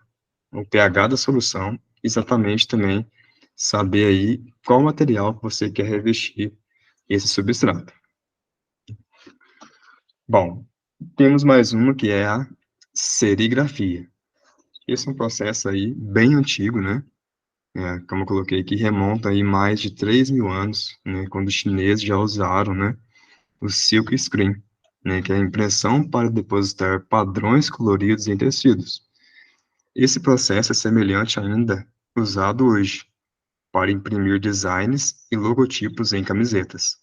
S5: o pH da solução, exatamente também saber aí qual material você quer revestir esse substrato. Bom, temos mais uma que é a serigrafia. Esse é um processo aí bem antigo, né? Como eu coloquei aqui, remonta aí mais de 3.000 anos, né? Quando os chineses já usaram, né? O silk screen, né? Que é a impressão para depositar padrões coloridos em tecidos. Esse processo é semelhante ainda usado hoje para imprimir designs e logotipos em camisetas.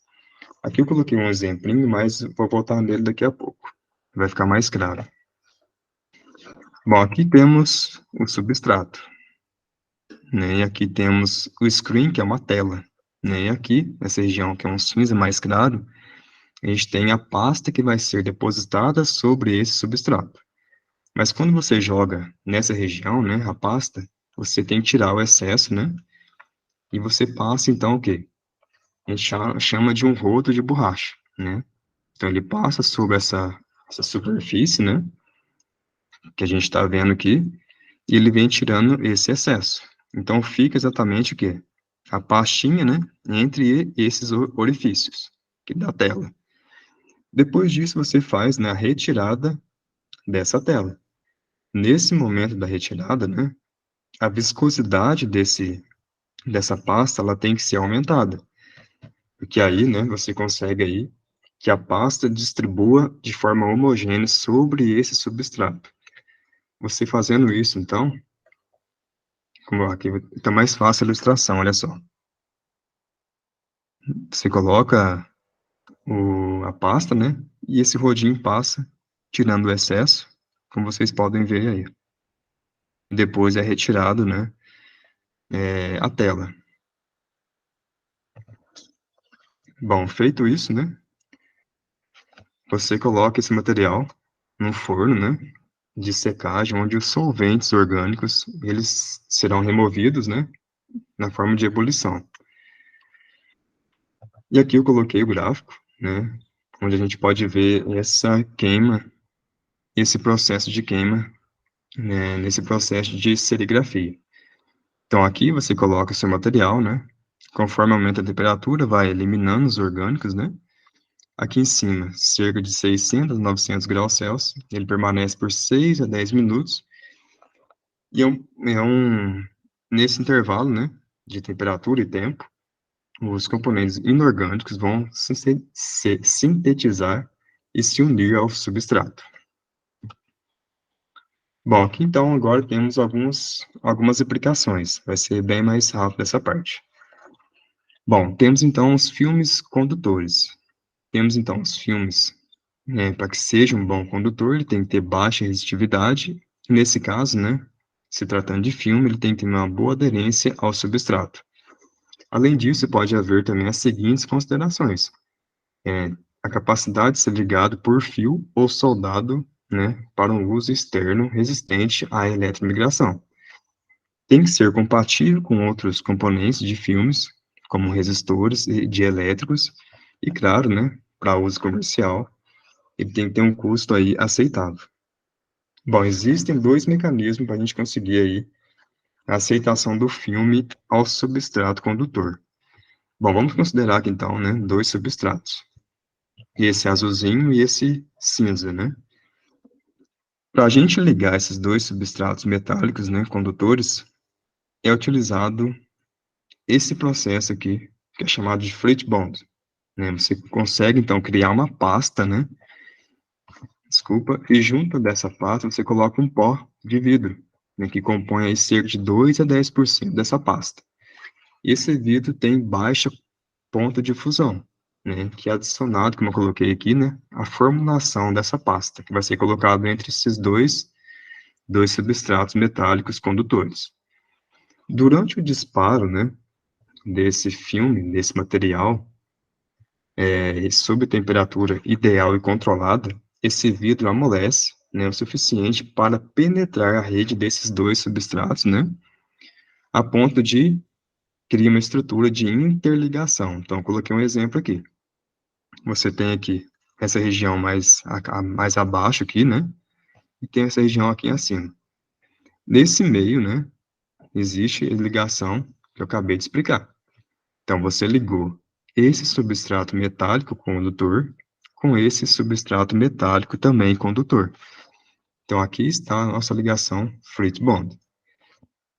S5: Aqui eu coloquei um exemplinho, mas vou voltar nele daqui a pouco. Vai ficar mais claro. Bom, aqui temos o substrato, né? E aqui temos o screen, que é uma tela, né? E aqui, nessa região que é um cinza mais claro, a gente tem a pasta que vai ser depositada sobre esse substrato. Mas quando você joga nessa região, né, a pasta, você tem que tirar o excesso, né? E você passa, então, o quê? A gente chama de um rodo de borracha, né? Então, ele passa sobre essa superfície, né? Que a gente está vendo aqui, e ele vem tirando esse excesso. Então, fica exatamente o quê? A pastinha, né? Entre esses orifícios da tela. Depois disso, você faz, né, a retirada dessa tela. Nesse momento da retirada, né? A viscosidade dessa pasta, ela tem que ser aumentada. Porque aí, né, você consegue aí que a pasta distribua de forma homogênea sobre esse substrato. Você fazendo isso, então, como aqui está mais fácil a ilustração, olha só. Você coloca a pasta, né, e esse rodinho passa, tirando o excesso, como vocês podem ver aí. Depois é retirado, né, a tela. Bom, feito isso, né, você coloca esse material no forno, né, de secagem, onde os solventes orgânicos, eles serão removidos, né, na forma de ebulição. E aqui eu coloquei o gráfico, né, onde a gente pode ver essa queima, esse processo de queima, né, nesse processo de serigrafia. Então, aqui você coloca o seu material, né, conforme aumenta a temperatura, vai eliminando os orgânicos, né, aqui em cima, cerca de 600 a 900 graus Celsius, ele permanece por 6 a 10 minutos, e nesse intervalo, né, de temperatura e tempo, os componentes inorgânicos vão se sintetizar e se unir ao substrato. Bom, aqui então agora temos algumas aplicações, vai ser bem mais rápido essa parte. Bom, temos então os filmes condutores. Temos então os filmes, para que seja um bom condutor, ele tem que ter baixa resistividade, nesse caso, né, se tratando de filme, ele tem que ter uma boa aderência ao substrato. Além disso, pode haver também as seguintes considerações. A capacidade de ser ligado por fio ou soldado, né, para um uso externo resistente à eletromigração. Tem que ser compatível com outros componentes de filmes, como resistores e dielétricos, e claro, né, para uso comercial, ele tem que ter um custo aí aceitável. Bom, existem dois mecanismos para a gente conseguir aí a aceitação do filme ao substrato condutor. Bom, vamos considerar aqui então, né, dois substratos. Esse azulzinho e esse cinza, né? Para a gente ligar esses dois substratos metálicos, né, condutores, é utilizado esse processo aqui, que é chamado de fleet bond, né? Você consegue, então, criar uma pasta, né? Desculpa, e junto dessa pasta você coloca um pó de vidro, né, que compõe aí cerca de 2 a 10% dessa pasta. Esse vidro tem baixa ponto de fusão, né, que é adicionado, como eu coloquei aqui, né, a formulação dessa pasta, que vai ser colocado entre esses dois dois substratos metálicos condutores. Durante o disparo, né, desse filme, desse material, sob temperatura ideal e controlada, esse vidro amolece, né, o suficiente para penetrar a rede desses dois substratos, né, a ponto de criar uma estrutura de interligação. Então, eu coloquei um exemplo aqui. Você tem aqui essa região mais abaixo aqui, né, e tem essa região aqui acima. Nesse meio, né, existe a ligação que eu acabei de explicar. Então, você ligou esse substrato metálico condutor com esse substrato metálico também condutor. Então, aqui está a nossa ligação Freight Bond.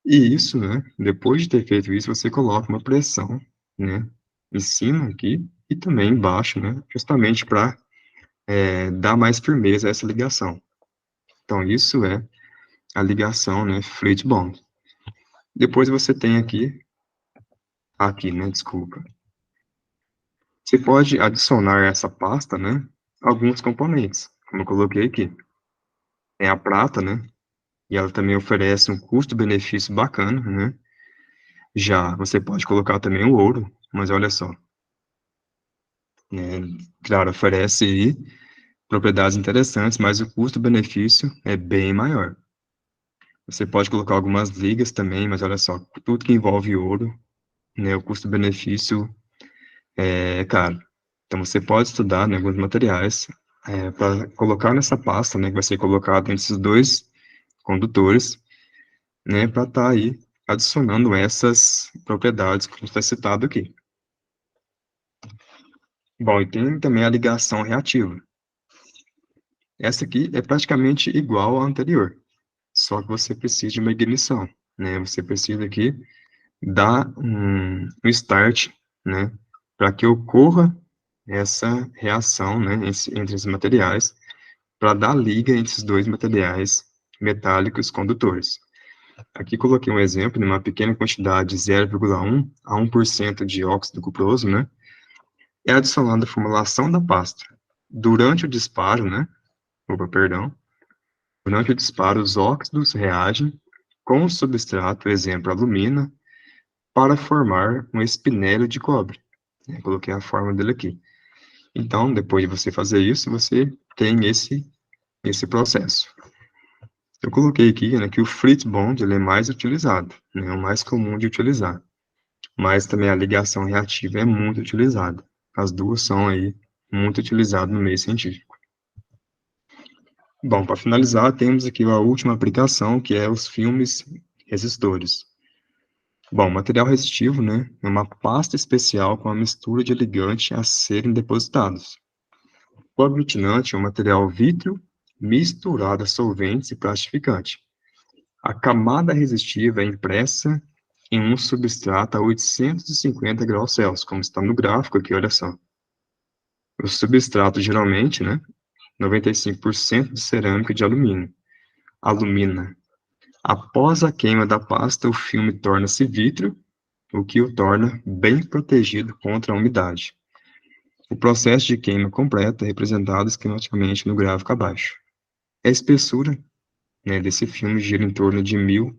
S5: E isso, né, depois de ter feito isso, você coloca uma pressão, né, em cima aqui e também embaixo, né, justamente para dar mais firmeza a essa ligação. Então, isso é a ligação, né, Freight Bond. Depois você tem aqui, né, desculpa. Você pode adicionar a essa pasta, né, alguns componentes, como eu coloquei aqui. Tem a prata, né, e ela também oferece um custo-benefício bacana, né. Já você pode colocar também o ouro, mas olha só, né, claro, oferece aí propriedades interessantes, mas o custo-benefício é bem maior. Você pode colocar algumas ligas também, mas olha só, tudo que envolve ouro, né, o custo-benefício é caro. Então, você pode estudar, né, alguns materiais para colocar nessa pasta, né, que vai ser colocado entre esses dois condutores, né, para estar aí adicionando essas propriedades que está citado aqui. Bom, e tem também a ligação reativa. Essa aqui é praticamente igual à anterior, só que você precisa de uma ignição, né, você precisa aqui dar um start, né, para que ocorra essa reação, né, entre os materiais, para dar liga entre esses dois materiais metálicos condutores. Aqui coloquei um exemplo de uma pequena quantidade de 0,1 a 1% de óxido cuproso, né, é adicionada a formulação da pasta. Durante o disparo, né, durante o disparo, os óxidos reagem com o substrato, exemplo, alumina, para formar um espinélio de cobre. Eu coloquei a forma dele aqui. Então, depois de você fazer isso, você tem esse processo. Eu coloquei aqui, né, que o Freight Bond ele é mais utilizado, né, é o mais comum de utilizar. Mas também a ligação reativa é muito utilizada. As duas são aí muito utilizadas no meio científico. Bom, para finalizar, temos aqui a última aplicação, que é os filmes resistores. Bom, material resistivo, né, é uma pasta especial com a mistura de ligante a serem depositados. O aglutinante é um material vítreo misturado a solventes e plastificante. A camada resistiva é impressa em um substrato a 850 graus Celsius, como está no gráfico aqui, olha só. O substrato, geralmente, né, 95% de cerâmica de alumínio. Alumina. Após a queima da pasta, o filme torna-se vítreo, o que o torna bem protegido contra a umidade. O processo de queima completa é representado esquematicamente no gráfico abaixo. A espessura, né, desse filme gira em torno de 1000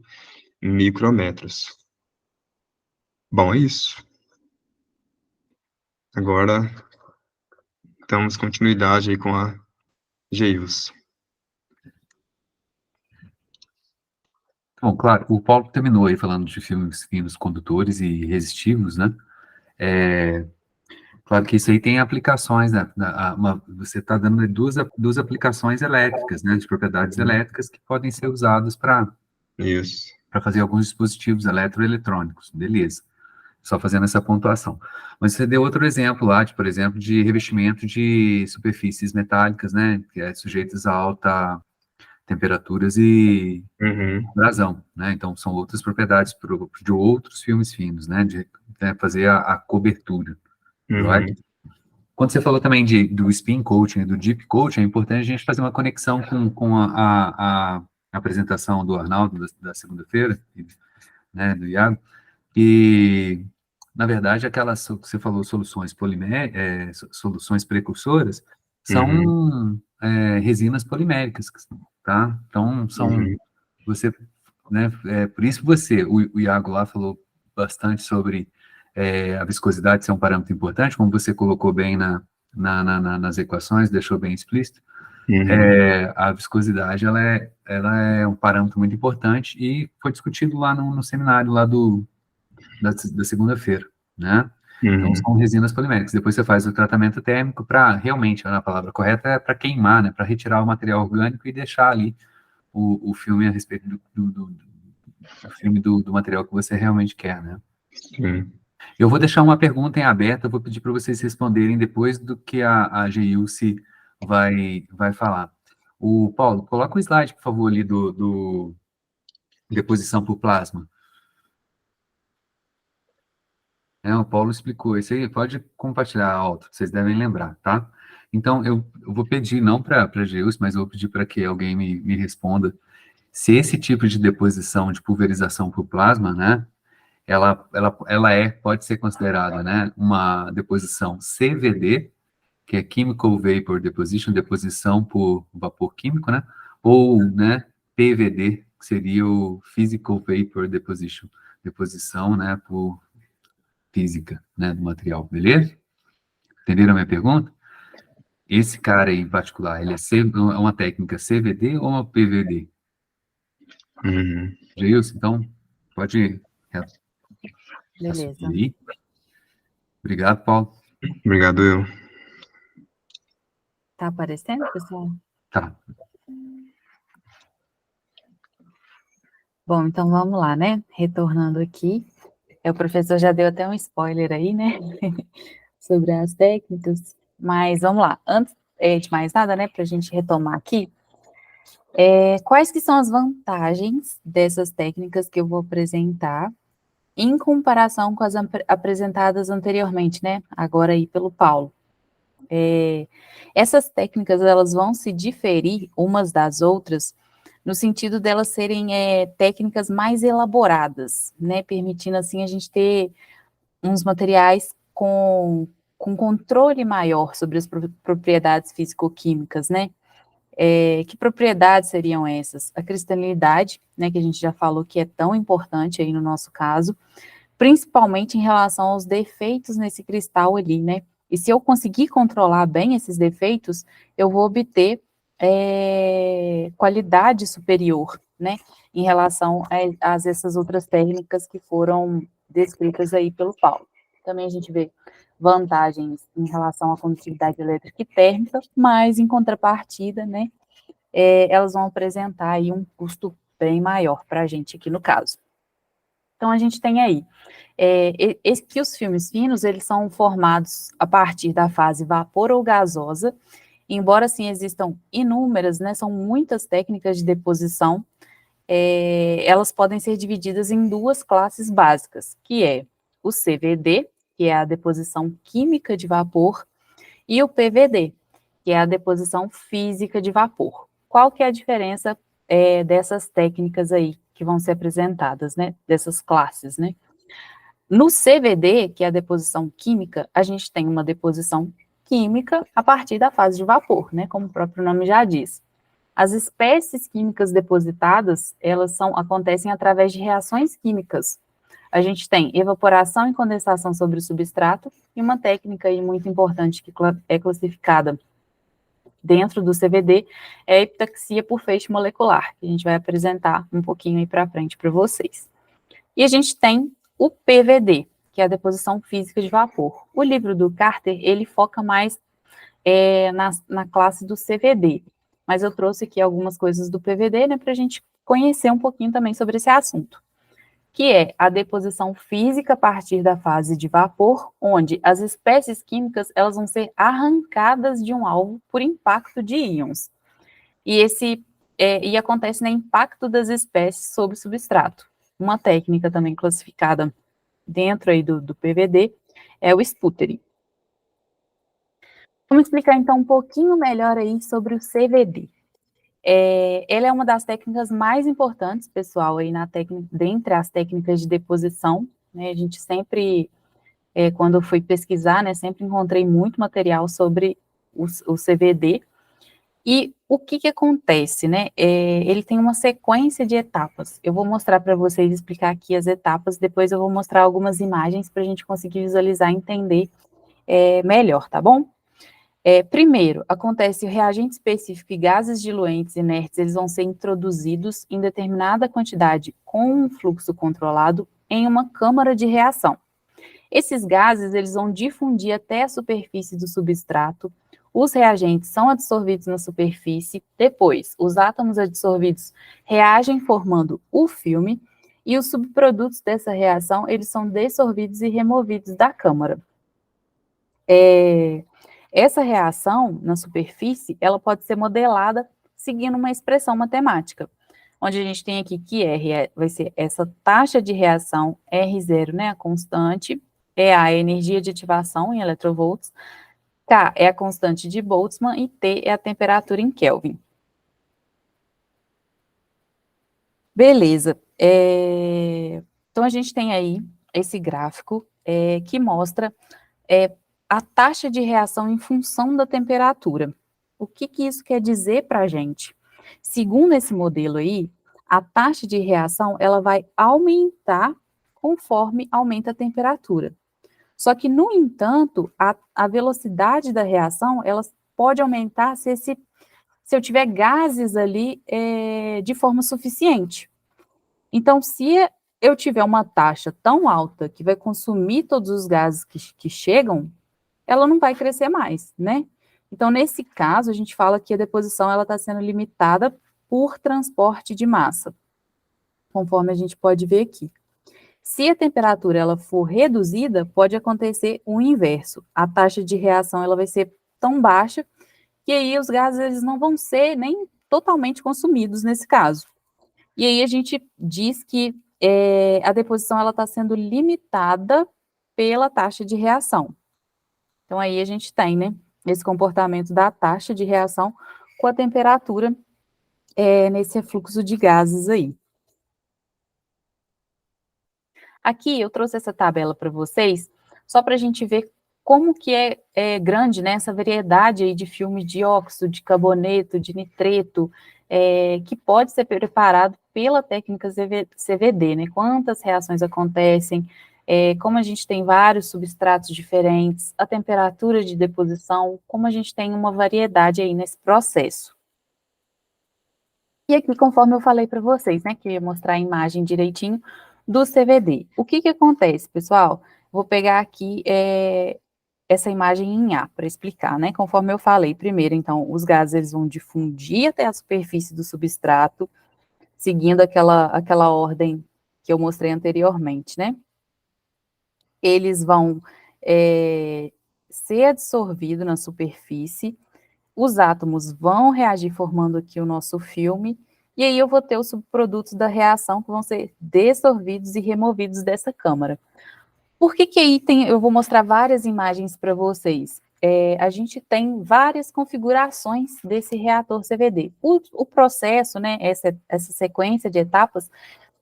S5: micrômetros. Bom, é isso. Agora, damos continuidade aí com a Geilson.
S1: Bom, claro, o Paulo terminou aí falando de filmes finos condutores e resistivos, né? Claro que isso aí tem aplicações, né? Você está dando duas aplicações elétricas, né? De propriedades elétricas que podem ser usadas para
S5: Isso.
S1: fazer alguns dispositivos eletroeletrônicos, beleza. Só fazendo essa pontuação. Mas você deu outro exemplo lá, por exemplo, de revestimento de superfícies metálicas, né? Que é sujeitas a alta temperaturas e abrasão, né? Então, são outras propriedades de outros filmes finos, né? De fazer a cobertura, right? Quando você falou também do spin coating e do deep coating, é importante a gente fazer uma conexão com a apresentação do Arnaldo da segunda-feira, né? Do Iago, e, na verdade, aquelas que você falou, soluções soluções precursoras, são resinas poliméricas, tá? Então, são você, né, por isso o Iago lá falou bastante sobre a viscosidade ser um parâmetro importante, como você colocou bem nas equações, deixou bem explícito. A viscosidade, ela é um parâmetro muito importante e foi discutido lá no seminário lá da segunda-feira, né? Então, são resinas poliméricas. Depois você faz o tratamento térmico para, realmente, a palavra correta é para queimar, né? Para retirar o material orgânico e deixar ali o filme a respeito do filme do material que você realmente quer, né?
S5: Sim.
S1: Eu vou deixar uma pergunta em aberto, eu vou pedir para vocês responderem depois do que a Geilce vai falar. O Paulo, coloca o slide, por favor, ali do deposição por plasma. O Paulo explicou isso aí, pode compartilhar alto, vocês devem lembrar, tá? Então, eu vou pedir, não para a Geilce, mas eu vou pedir para que alguém me responda se esse tipo de deposição, de pulverização por plasma, né, ela pode ser considerada, né, uma deposição CVD, que é Chemical Vapor Deposition, deposição por vapor químico, né, ou, né, PVD, que seria o Physical Vapor Deposition, deposição, né, por física, né, do material, beleza? Entenderam a minha pergunta? Esse cara aí em particular, ele é uma técnica CVD ou uma PVD? Geilson, então, pode
S3: Beleza.
S1: assumir aí. Obrigado, Paulo.
S5: Obrigado, eu.
S3: Tá aparecendo, pessoal?
S1: Tá.
S3: Bom, então vamos lá, né? Retornando aqui. O professor já deu até um spoiler aí, né? Sobre as técnicas. Mas vamos lá. Antes de mais nada, né? Para a gente retomar aqui. Quais que são as vantagens dessas técnicas que eu vou apresentar em comparação com as apresentadas anteriormente, né? Agora aí pelo Paulo. Essas técnicas, elas vão se diferir umas das outras no sentido delas serem técnicas mais elaboradas, né? Permitindo, assim, a gente ter uns materiais com controle maior sobre as propriedades físico-químicas, né? Que propriedades seriam essas? A cristalinidade, né, que a gente já falou que é tão importante aí no nosso caso, principalmente em relação aos defeitos nesse cristal ali, né? E se eu conseguir controlar bem esses defeitos, eu vou obter qualidade superior, né? Em relação a essas outras técnicas que foram descritas aí pelo Paulo. Também a gente vê vantagens em relação à condutividade elétrica e térmica, mas em contrapartida, né? Elas vão apresentar aí um custo bem maior para a gente aqui no caso. Então, a gente tem aí que os filmes finos, eles são formados a partir da fase vapor ou gasosa, embora, assim, existam inúmeras, né, são muitas técnicas de deposição, elas podem ser divididas em duas classes básicas, que é o CVD, que é a deposição química de vapor, e o PVD, que é a deposição física de vapor. Qual que é a diferença dessas técnicas aí que vão ser apresentadas, né, dessas classes, né? No CVD, que é a deposição química, a gente tem uma deposição química a partir da fase de vapor, né, como o próprio nome já diz. As espécies químicas depositadas, elas acontecem através de reações químicas. A gente tem evaporação e condensação sobre o substrato, e uma técnica aí muito importante que é classificada dentro do CVD é a epitaxia por feixe molecular, que a gente vai apresentar um pouquinho aí para frente para vocês. E a gente tem o PVD, que é a deposição física de vapor. O livro do Carter, ele foca mais na classe do CVD, mas eu trouxe aqui algumas coisas do PVD, né, para a gente conhecer um pouquinho também sobre esse assunto, que é a deposição física a partir da fase de vapor, onde as espécies químicas elas vão ser arrancadas de um alvo por impacto de íons. E acontece no impacto das espécies sobre o substrato. Uma técnica também classificada dentro aí do PVD é o sputtering. Vamos explicar então um pouquinho melhor aí sobre o CVD. Ele é uma das técnicas mais importantes, pessoal, aí dentre as técnicas de deposição, né? A gente sempre, quando eu fui pesquisar, né, sempre encontrei muito material sobre o CVD, E o que que acontece, né? Ele tem uma sequência de etapas. Eu vou mostrar para vocês, explicar aqui as etapas, depois eu vou mostrar algumas imagens para a gente conseguir visualizar e entender melhor, tá bom? Primeiro, acontece o reagente específico e gases diluentes inertes, eles vão ser introduzidos em determinada quantidade com um fluxo controlado em uma câmara de reação. Esses gases, eles vão difundir até a superfície do substrato, os reagentes são absorvidos na superfície, depois, os átomos absorvidos reagem formando o filme, e os subprodutos dessa reação, eles são dissolvidos e removidos da câmara. Essa reação na superfície, ela pode ser modelada seguindo uma expressão matemática, onde a gente tem aqui que R vai ser essa taxa de reação, R0, né, a constante, a energia de ativação em eletrovolts, K é a constante de Boltzmann e T é a temperatura em Kelvin. Beleza. Então, a gente tem aí esse gráfico que mostra a taxa de reação em função da temperatura. O que que isso quer dizer para a gente? Segundo esse modelo aí, a taxa de reação ela vai aumentar conforme aumenta a temperatura. Só que, no entanto, a velocidade da reação, ela pode aumentar se eu tiver gases ali de forma suficiente. Então, se eu tiver uma taxa tão alta que vai consumir todos os gases que chegam, ela não vai crescer mais, né? Então, nesse caso, a gente fala que a deposição ela está sendo limitada por transporte de massa, conforme a gente pode ver aqui. Se a temperatura ela for reduzida, pode acontecer o inverso. A taxa de reação ela vai ser tão baixa que aí os gases eles não vão ser nem totalmente consumidos nesse caso. E aí a gente diz que a deposição ela está sendo limitada pela taxa de reação. Então aí a gente tem, né, esse comportamento da taxa de reação com a temperatura nesse fluxo de gases aí. Aqui eu trouxe essa tabela para vocês, só para a gente ver como que é grande, né, essa variedade aí de filme de óxido, de carboneto, de nitreto, que pode ser preparado pela técnica CVD, né, quantas reações acontecem, como a gente tem vários substratos diferentes, a temperatura de deposição, como a gente tem uma variedade aí nesse processo. E aqui, conforme eu falei para vocês, né, que eu ia mostrar a imagem direitinho, do CVD. O que que acontece, pessoal? Vou pegar aqui essa imagem em A para explicar, né? Conforme eu falei, primeiro, então, os gases eles vão difundir até a superfície do substrato, seguindo aquela ordem que eu mostrei anteriormente, né? Eles vão ser absorvidos na superfície, os átomos vão reagir formando aqui o nosso filme, e aí eu vou ter os subprodutos da reação que vão ser dissolvidos e removidos dessa câmara. Por que que aí eu vou mostrar várias imagens para vocês? A gente tem várias configurações desse reator CVD. O processo, né, essa sequência de etapas,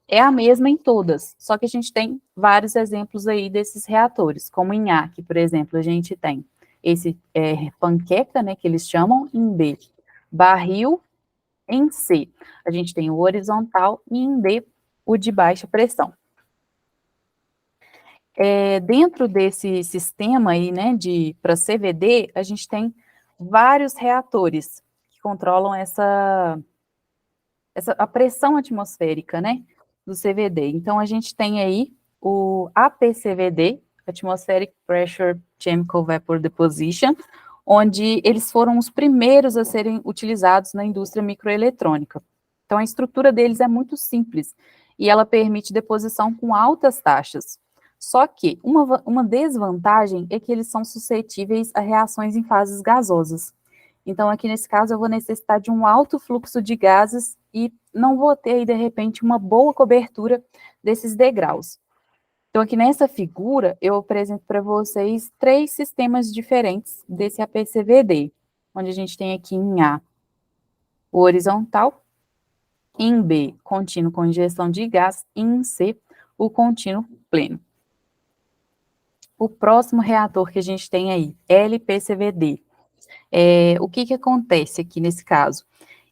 S3: é a mesma em todas, só que a gente tem vários exemplos aí desses reatores, como em A, que, por exemplo, a gente tem esse panqueca, né, que eles chamam, em B, barril, em C, a gente tem o horizontal e em D, o de baixa pressão. Dentro desse sistema aí, né, para CVD, a gente tem vários reatores que controlam a pressão atmosférica, né, do CVD. Então, a gente tem aí o APCVD, Atmospheric Pressure Chemical Vapor Deposition, onde eles foram os primeiros a serem utilizados na indústria microeletrônica. Então, a estrutura deles é muito simples, e ela permite deposição com altas taxas. Só que uma desvantagem é que eles são suscetíveis a reações em fases gasosas. Então, aqui nesse caso, eu vou necessitar de um alto fluxo de gases e não vou ter aí, de repente, uma boa cobertura desses degraus. Então, aqui nessa figura, eu apresento para vocês 3 sistemas diferentes desse APCVD, onde a gente tem aqui em A, o horizontal, em B, contínuo com injeção de gás, e em C, o contínuo pleno. O próximo reator que a gente tem aí, LPCVD, O que acontece aqui nesse caso?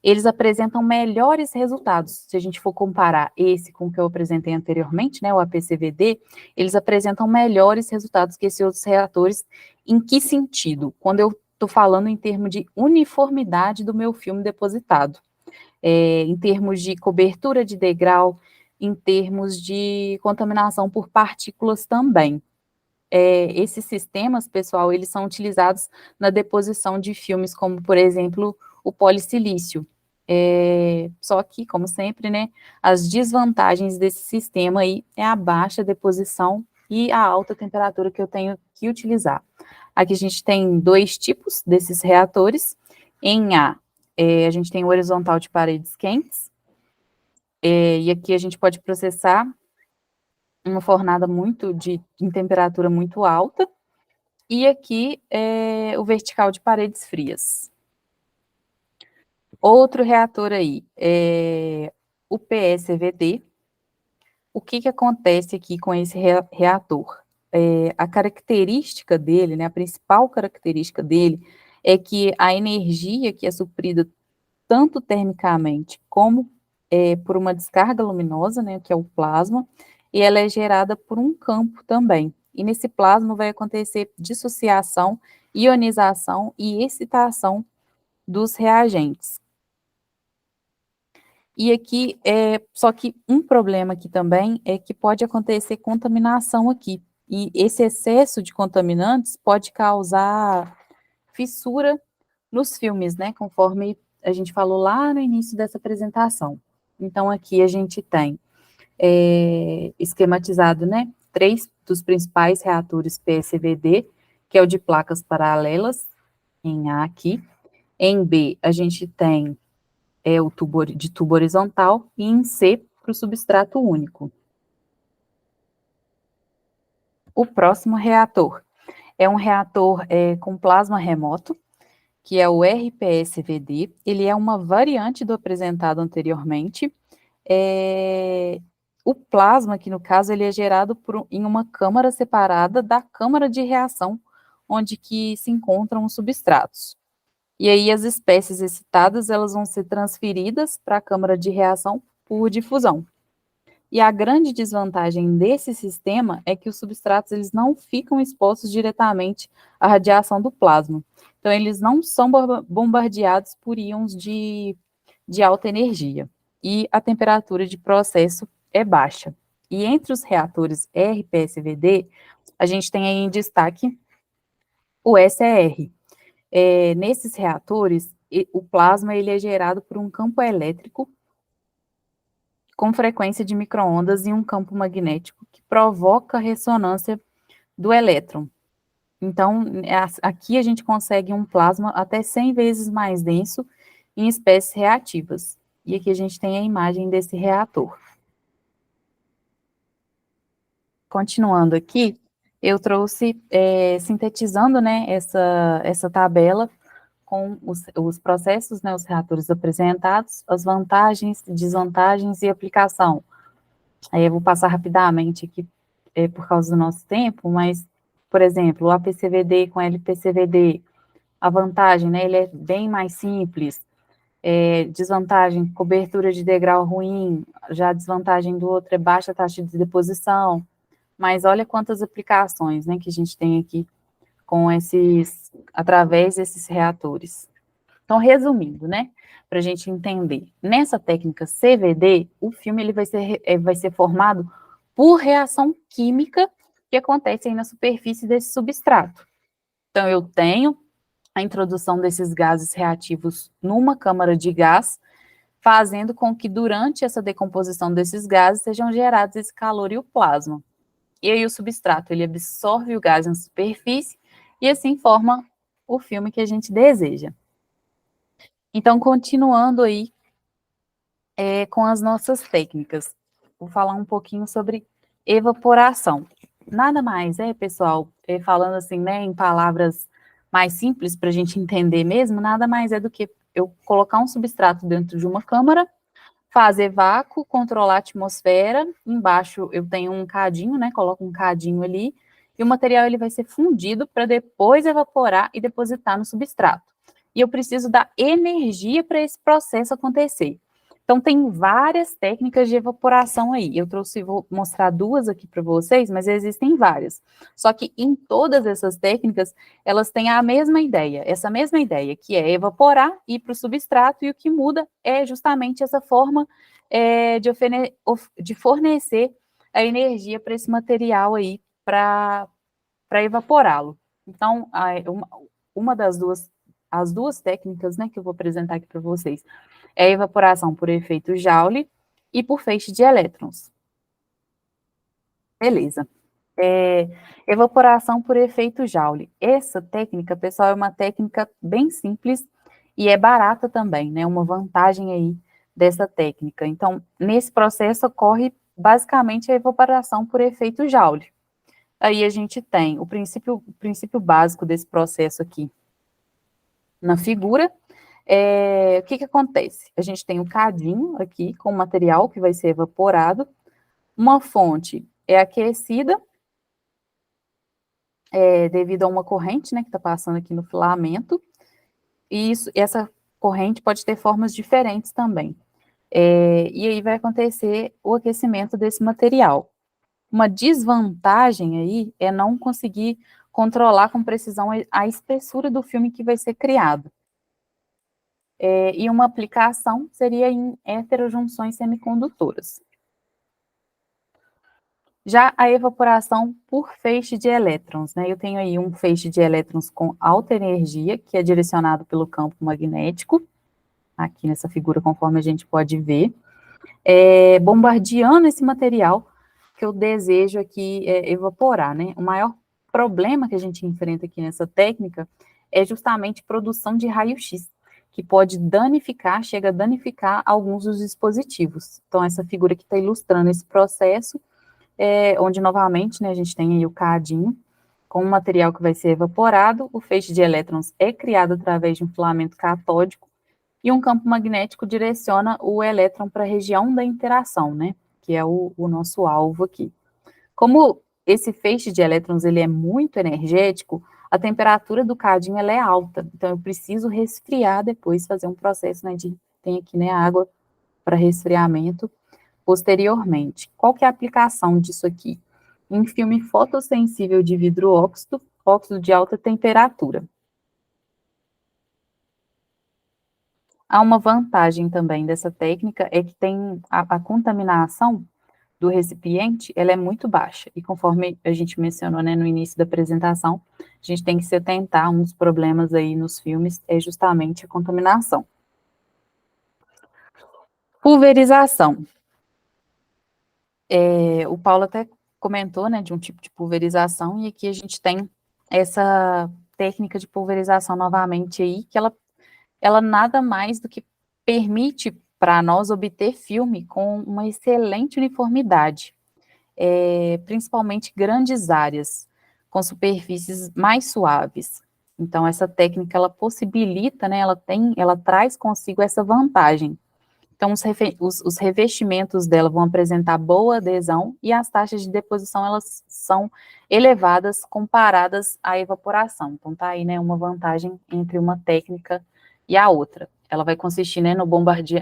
S3: Eles apresentam melhores resultados. Se a gente for comparar esse com o que eu apresentei anteriormente, né, o APCVD, eles apresentam melhores resultados que esses outros reatores. Em que sentido? Quando eu estou falando em termos de uniformidade do meu filme depositado, em termos de cobertura de degrau, em termos de contaminação por partículas também. Esses sistemas, pessoal, eles são utilizados na deposição de filmes como, por exemplo, o polissilício. Só que, como sempre, né, as desvantagens desse sistema aí é a baixa deposição e a alta temperatura que eu tenho que utilizar. Aqui a gente tem dois tipos desses reatores. Em A, a gente tem o horizontal de paredes quentes, e aqui a gente pode processar uma fornada em temperatura muito alta, e aqui o vertical de paredes frias. Outro reator aí, o PSVD. O que acontece aqui com esse reator? A característica dele, né, a principal característica dele, é que a energia que é suprida tanto termicamente como por uma descarga luminosa, né, que é o plasma, e ela é gerada por um campo também. E nesse plasma vai acontecer dissociação, ionização e excitação dos reagentes. E aqui, só que um problema aqui também é que pode acontecer contaminação aqui. E esse excesso de contaminantes pode causar fissura nos filmes, né? Conforme a gente falou lá no início dessa apresentação. Então, aqui a gente tem esquematizado, né? 3 dos principais reatores PSVD, que é o de placas paralelas, em A aqui. Em B, a gente tem o tubo horizontal, e em C, para o substrato único. O próximo reator é um reator com plasma remoto, que é o RPSVD. Ele é uma variante do apresentado anteriormente. O plasma, que no caso, ele é gerado em uma câmara separada da câmara de reação, onde que se encontram os substratos. E aí as espécies excitadas, elas vão ser transferidas para a câmara de reação por difusão. E a grande desvantagem desse sistema é que os substratos, eles não ficam expostos diretamente à radiação do plasma. Então, eles não são bombardeados por íons de alta energia. E a temperatura de processo é baixa. E entre os reatores RPSVD, a gente tem aí em destaque o SER. Nesses reatores, o plasma ele é gerado por um campo elétrico com frequência de microondas e um campo magnético que provoca a ressonância do elétron. Então, aqui a gente consegue um plasma até 100 vezes mais denso em espécies reativas. E aqui a gente tem a imagem desse reator. Continuando aqui, eu trouxe, sintetizando, né, essa tabela com os processos, né, os reatores apresentados, as vantagens, desvantagens e aplicação. Aí eu vou passar rapidamente aqui, por causa do nosso tempo, mas, por exemplo, o APCVD com LPCVD, a vantagem, né, ele é bem mais simples. Desvantagem, cobertura de degrau ruim, já a desvantagem do outro é baixa taxa de deposição, mas olha quantas aplicações, né, que a gente tem aqui através desses reatores. Então, resumindo, né, para a gente entender, nessa técnica CVD, o filme ele vai ser formado por reação química que acontece aí na superfície desse substrato. Então, eu tenho a introdução desses gases reativos numa câmara de gás, fazendo com que durante essa decomposição desses gases sejam gerados esse calor e o plasma. E aí o substrato, ele absorve o gás na superfície e assim forma o filme que a gente deseja. Então, continuando aí com as nossas técnicas, vou falar um pouquinho sobre evaporação. Nada mais pessoal, falando assim, né, em palavras mais simples para a gente entender mesmo, nada mais é do que eu colocar um substrato dentro de uma câmara, fazer vácuo, controlar a atmosfera, embaixo eu tenho um cadinho, né, coloco um cadinho ali, e o material ele vai ser fundido para depois evaporar e depositar no substrato. e eu preciso da energia para esse processo acontecer. Então, tem várias técnicas de evaporação aí. Vou mostrar duas aqui para vocês, mas existem várias. Só que em todas essas técnicas, elas têm a mesma ideia, essa mesma ideia, que é evaporar, ir para o substrato, e o que muda é justamente essa forma de fornecer a energia para esse material aí, para evaporá-lo. Então, as duas técnicas, né, que eu vou apresentar aqui para vocês, é a evaporação por efeito Joule e por feixe de elétrons. Beleza. Evaporação por efeito Joule. Essa técnica, pessoal, é uma técnica bem simples e é barata também, né? Uma vantagem aí dessa técnica. Então, nesse processo ocorre basicamente a evaporação por efeito Joule. Aí a gente tem o princípio básico desse processo aqui na figura. O que acontece? A gente tem um cadinho aqui com o material que vai ser evaporado, uma fonte é aquecida, devido a uma corrente, né, que está passando aqui no filamento, e essa corrente pode ter formas diferentes também. E aí vai acontecer o aquecimento desse material. Uma desvantagem aí é não conseguir controlar com precisão a espessura do filme que vai ser criado. E uma aplicação seria em heterojunções semicondutoras. Já a evaporação por feixe de elétrons, né? Eu tenho aí um feixe de elétrons com alta energia, que é direcionado pelo campo magnético, aqui nessa figura, conforme a gente pode ver, bombardeando esse material que eu desejo aqui evaporar, né? O maior problema que a gente enfrenta aqui nessa técnica é justamente produção de raio-x, que pode chega a danificar alguns dos dispositivos. Então, essa figura que está ilustrando esse processo, onde, novamente, né, a gente tem aí o cadinho, com o material que vai ser evaporado, o feixe de elétrons é criado através de um filamento catódico, e um campo magnético direciona o elétron para a região da interação, né, que é o nosso alvo aqui. Como esse feixe de elétrons ele é muito energético, a temperatura do cadinho ela é alta, então eu preciso resfriar depois, fazer um processo, né, tem aqui, né, água para resfriamento posteriormente. Qual que é a aplicação disso aqui? Em filme fotossensível de vidro óxido de alta temperatura. Há uma vantagem também dessa técnica, é que tem a contaminação do recipiente, ela é muito baixa, e conforme a gente mencionou, né, no início da apresentação, a gente tem que se atentar a um dos problemas aí nos filmes, é justamente a contaminação. Pulverização. O Paulo até comentou, né, de um tipo de pulverização, e aqui a gente tem essa técnica de pulverização novamente aí, que ela nada mais do que permite para nós obter filme com uma excelente uniformidade, principalmente grandes áreas, com superfícies mais suaves. Então, essa técnica, ela possibilita, né, ela traz consigo essa vantagem. Então, os revestimentos dela vão apresentar boa adesão e as taxas de deposição, elas são elevadas comparadas à evaporação. Então, tá aí, né, uma vantagem entre uma técnica e a outra. Ela vai consistir, né,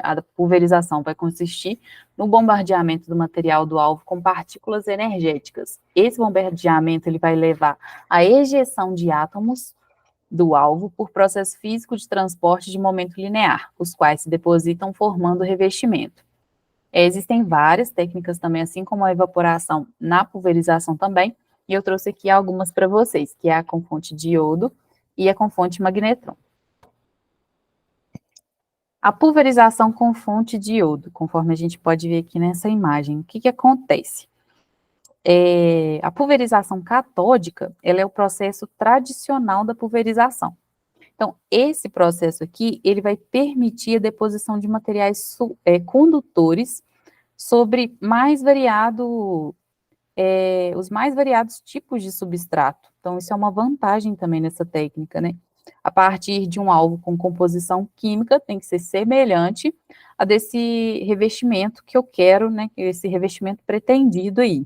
S3: a pulverização vai consistir no bombardeamento do material do alvo com partículas energéticas. Esse bombardeamento, ele vai levar à ejeção de átomos do alvo por processo físico de transporte de momento linear, os quais se depositam formando revestimento. Existem várias técnicas também, assim como a evaporação na pulverização também, e eu trouxe aqui algumas para vocês, que é a com fonte de iodo e a com fonte magnetron. A pulverização com fonte de iodo, conforme a gente pode ver aqui nessa imagem, o que acontece? A pulverização catódica, ela é o processo tradicional da pulverização. Então, esse processo aqui, ele vai permitir a deposição de materiais condutores sobre os mais variados tipos de substrato. Então, isso é uma vantagem também nessa técnica, né? A partir de um alvo com composição química, tem que ser semelhante a desse revestimento que eu quero, né? Esse revestimento pretendido aí.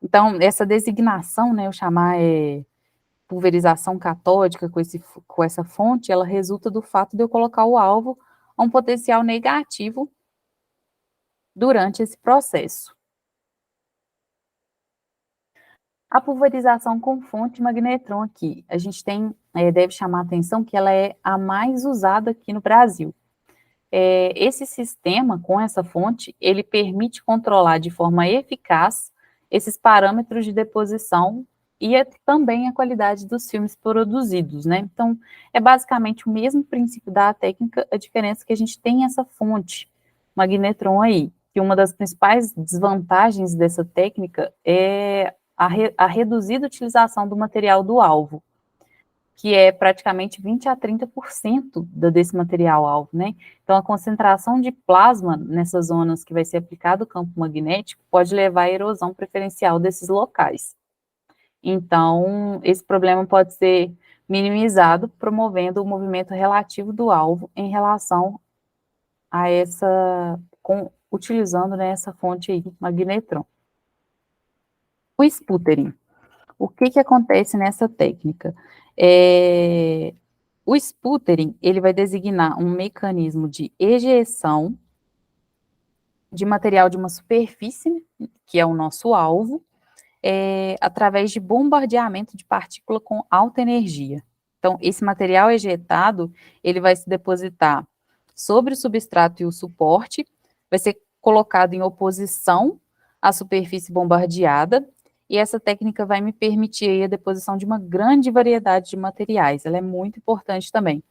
S3: Então, essa designação, né, eu chamar pulverização catódica com essa fonte, ela resulta do fato de eu colocar o alvo a um potencial negativo durante esse processo. A pulverização com fonte magnetron aqui, a gente deve chamar a atenção que ela é a mais usada aqui no Brasil. Esse sistema, com essa fonte, ele permite controlar de forma eficaz esses parâmetros de deposição e também a qualidade dos filmes produzidos, né? Então, é basicamente o mesmo princípio da técnica, a diferença é que a gente tem essa fonte magnetron aí, que uma das principais desvantagens dessa técnica é a reduzida utilização do material do alvo, que é praticamente 20 a 30% desse material alvo, né? Então, a concentração de plasma nessas zonas que vai ser aplicado o campo magnético pode levar à erosão preferencial desses locais. Então, esse problema pode ser minimizado, promovendo o movimento relativo do alvo em relação a utilizando, né, essa fonte aí, magnetron. O sputtering. O que acontece nessa técnica? O sputtering, ele vai designar um mecanismo de ejeção de material de uma superfície, que é o nosso alvo, através de bombardeamento de partícula com alta energia. Então, esse material ejetado, ele vai se depositar sobre o substrato e o suporte, vai ser colocado em oposição à superfície bombardeada, e essa técnica vai me permitir aí a deposição de uma grande variedade de materiais. Ela é muito importante também,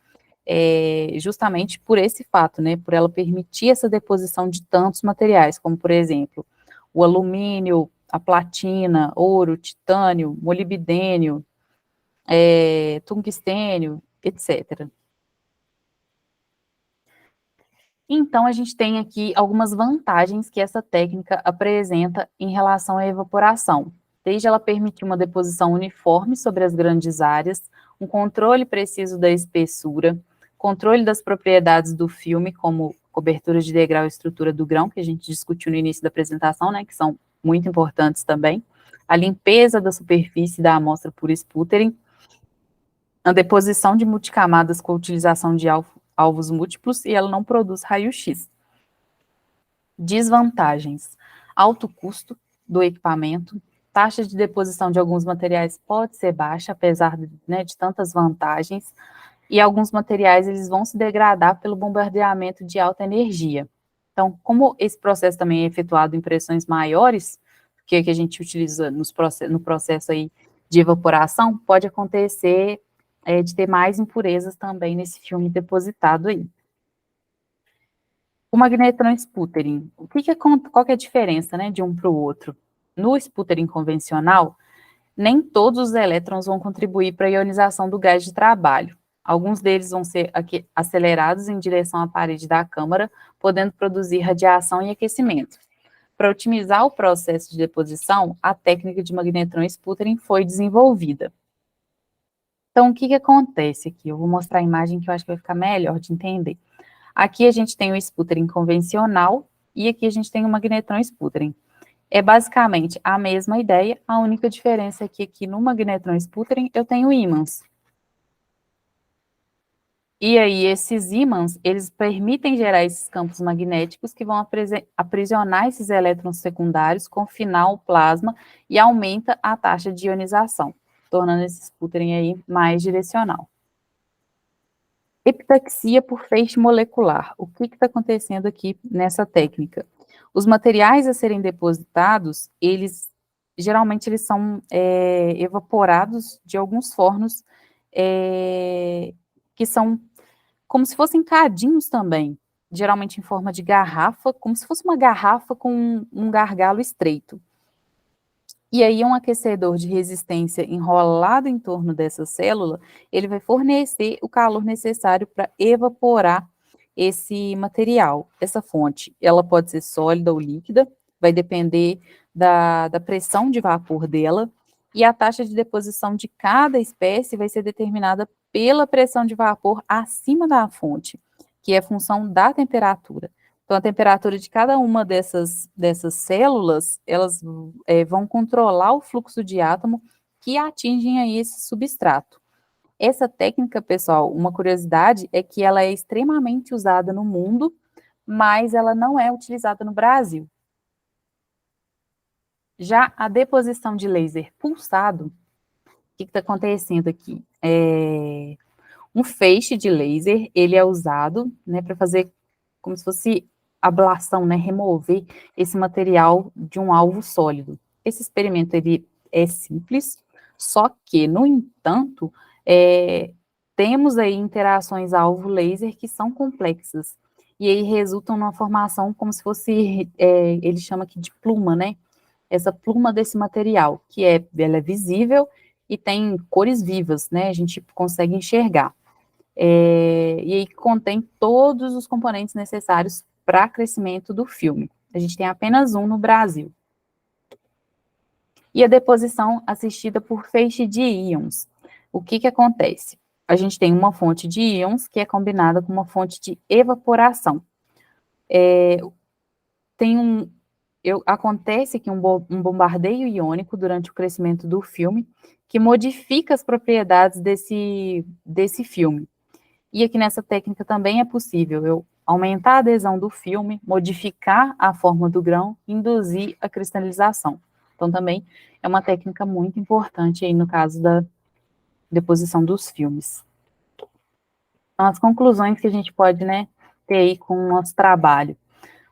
S3: justamente por esse fato, né, por ela permitir essa deposição de tantos materiais, como, por exemplo, o alumínio, a platina, ouro, titânio, molibdênio, tungstênio, etc. Então, a gente tem aqui algumas vantagens que essa técnica apresenta em relação à evaporação. Desde ela permitir uma deposição uniforme sobre as grandes áreas, um controle preciso da espessura, controle das propriedades do filme, como cobertura de degrau e estrutura do grão, que a gente discutiu no início da apresentação, né, que são muito importantes também, a limpeza da superfície da amostra por sputtering, a deposição de multicamadas com a utilização de alvos múltiplos, e ela não produz raio-x. Desvantagens: alto custo do equipamento, taxa de deposição de alguns materiais pode ser baixa, apesar de tantas vantagens, e alguns materiais eles vão se degradar pelo bombardeamento de alta energia. Então, como esse processo também é efetuado em pressões maiores, que a gente utiliza no processo aí de evaporação, pode acontecer de ter mais impurezas também nesse filme depositado aí. O magnetron sputtering, qual que é a diferença, né, de um para o outro? No sputtering convencional, nem todos os elétrons vão contribuir para a ionização do gás de trabalho. Alguns deles vão ser acelerados em direção à parede da câmara, podendo produzir radiação e aquecimento. Para otimizar o processo de deposição, a técnica de magnetron sputtering foi desenvolvida. Então, o que acontece aqui? Eu vou mostrar a imagem que eu acho que vai ficar melhor de entender. Aqui a gente tem o sputtering convencional e aqui a gente tem o magnetron sputtering. É basicamente a mesma ideia, a única diferença é que aqui no magnetron sputtering eu tenho ímãs. E aí, esses ímãs, eles permitem gerar esses campos magnéticos que vão aprisionar esses elétrons secundários, confinar o plasma e aumenta a taxa de ionização, tornando esse sputtering aí mais direcional. Epitaxia por feixe molecular. O que está acontecendo aqui nessa técnica? Os materiais a serem depositados, geralmente eles são evaporados de alguns fornos que são como se fossem cadinhos também, geralmente em forma de garrafa, como se fosse uma garrafa com um gargalo estreito. E aí um aquecedor de resistência enrolado em torno dessa célula, ele vai fornecer o calor necessário para evaporar esse material. Essa fonte, ela pode ser sólida ou líquida, vai depender da pressão de vapor dela, e a taxa de deposição de cada espécie vai ser determinada pela pressão de vapor acima da fonte, que é função da temperatura. Então, a temperatura de cada uma dessas células, elas vão controlar o fluxo de átomo que atingem aí esse substrato. Essa técnica, pessoal, uma curiosidade é que ela é extremamente usada no mundo, mas ela não é utilizada no Brasil. Já a deposição de laser pulsado, o que está acontecendo aqui? Um feixe de laser, ele é usado, né, para fazer como se fosse ablação, né, remover esse material de um alvo sólido. Esse experimento, ele é simples, só que, no entanto, temos aí interações alvo laser que são complexas, e aí resultam numa formação como se fosse, ele chama aqui de pluma, né, essa pluma desse material, ela é visível e tem cores vivas, né, a gente consegue enxergar. E aí contém todos os componentes necessários para crescimento do filme. A gente tem apenas um no Brasil. E a deposição assistida por feixe de íons. O que acontece? A gente tem uma fonte de íons que é combinada com uma fonte de evaporação. Acontece que um bombardeio iônico durante o crescimento do filme que modifica as propriedades desse filme. E aqui nessa técnica também é possível eu aumentar a adesão do filme, modificar a forma do grão, induzir a cristalização. Então também é uma técnica muito importante aí no caso da deposição dos filmes. Então, as conclusões que a gente pode, né, ter aí com o nosso trabalho.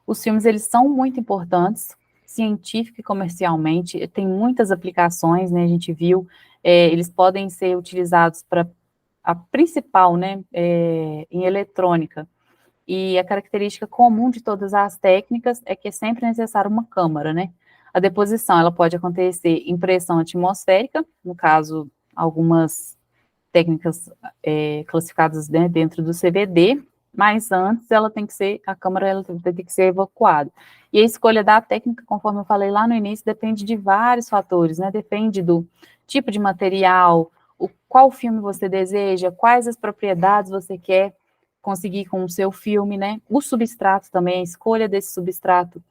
S3: Os filmes, eles são muito importantes, científica e comercialmente, tem muitas aplicações, né, a gente viu, eles podem ser utilizados para a principal, né, em eletrônica, e a característica comum de todas as técnicas é que é sempre necessário uma câmara, né, a deposição, ela pode acontecer em pressão atmosférica, no caso, algumas técnicas classificadas, né, dentro do CVD, mas antes a câmara ela tem que ser evacuada. E a escolha da técnica, conforme eu falei lá no início, depende de vários fatores, né, depende do tipo de material, qual filme você deseja, quais as propriedades você quer conseguir com o seu filme, né, o substrato também, a escolha desse substrato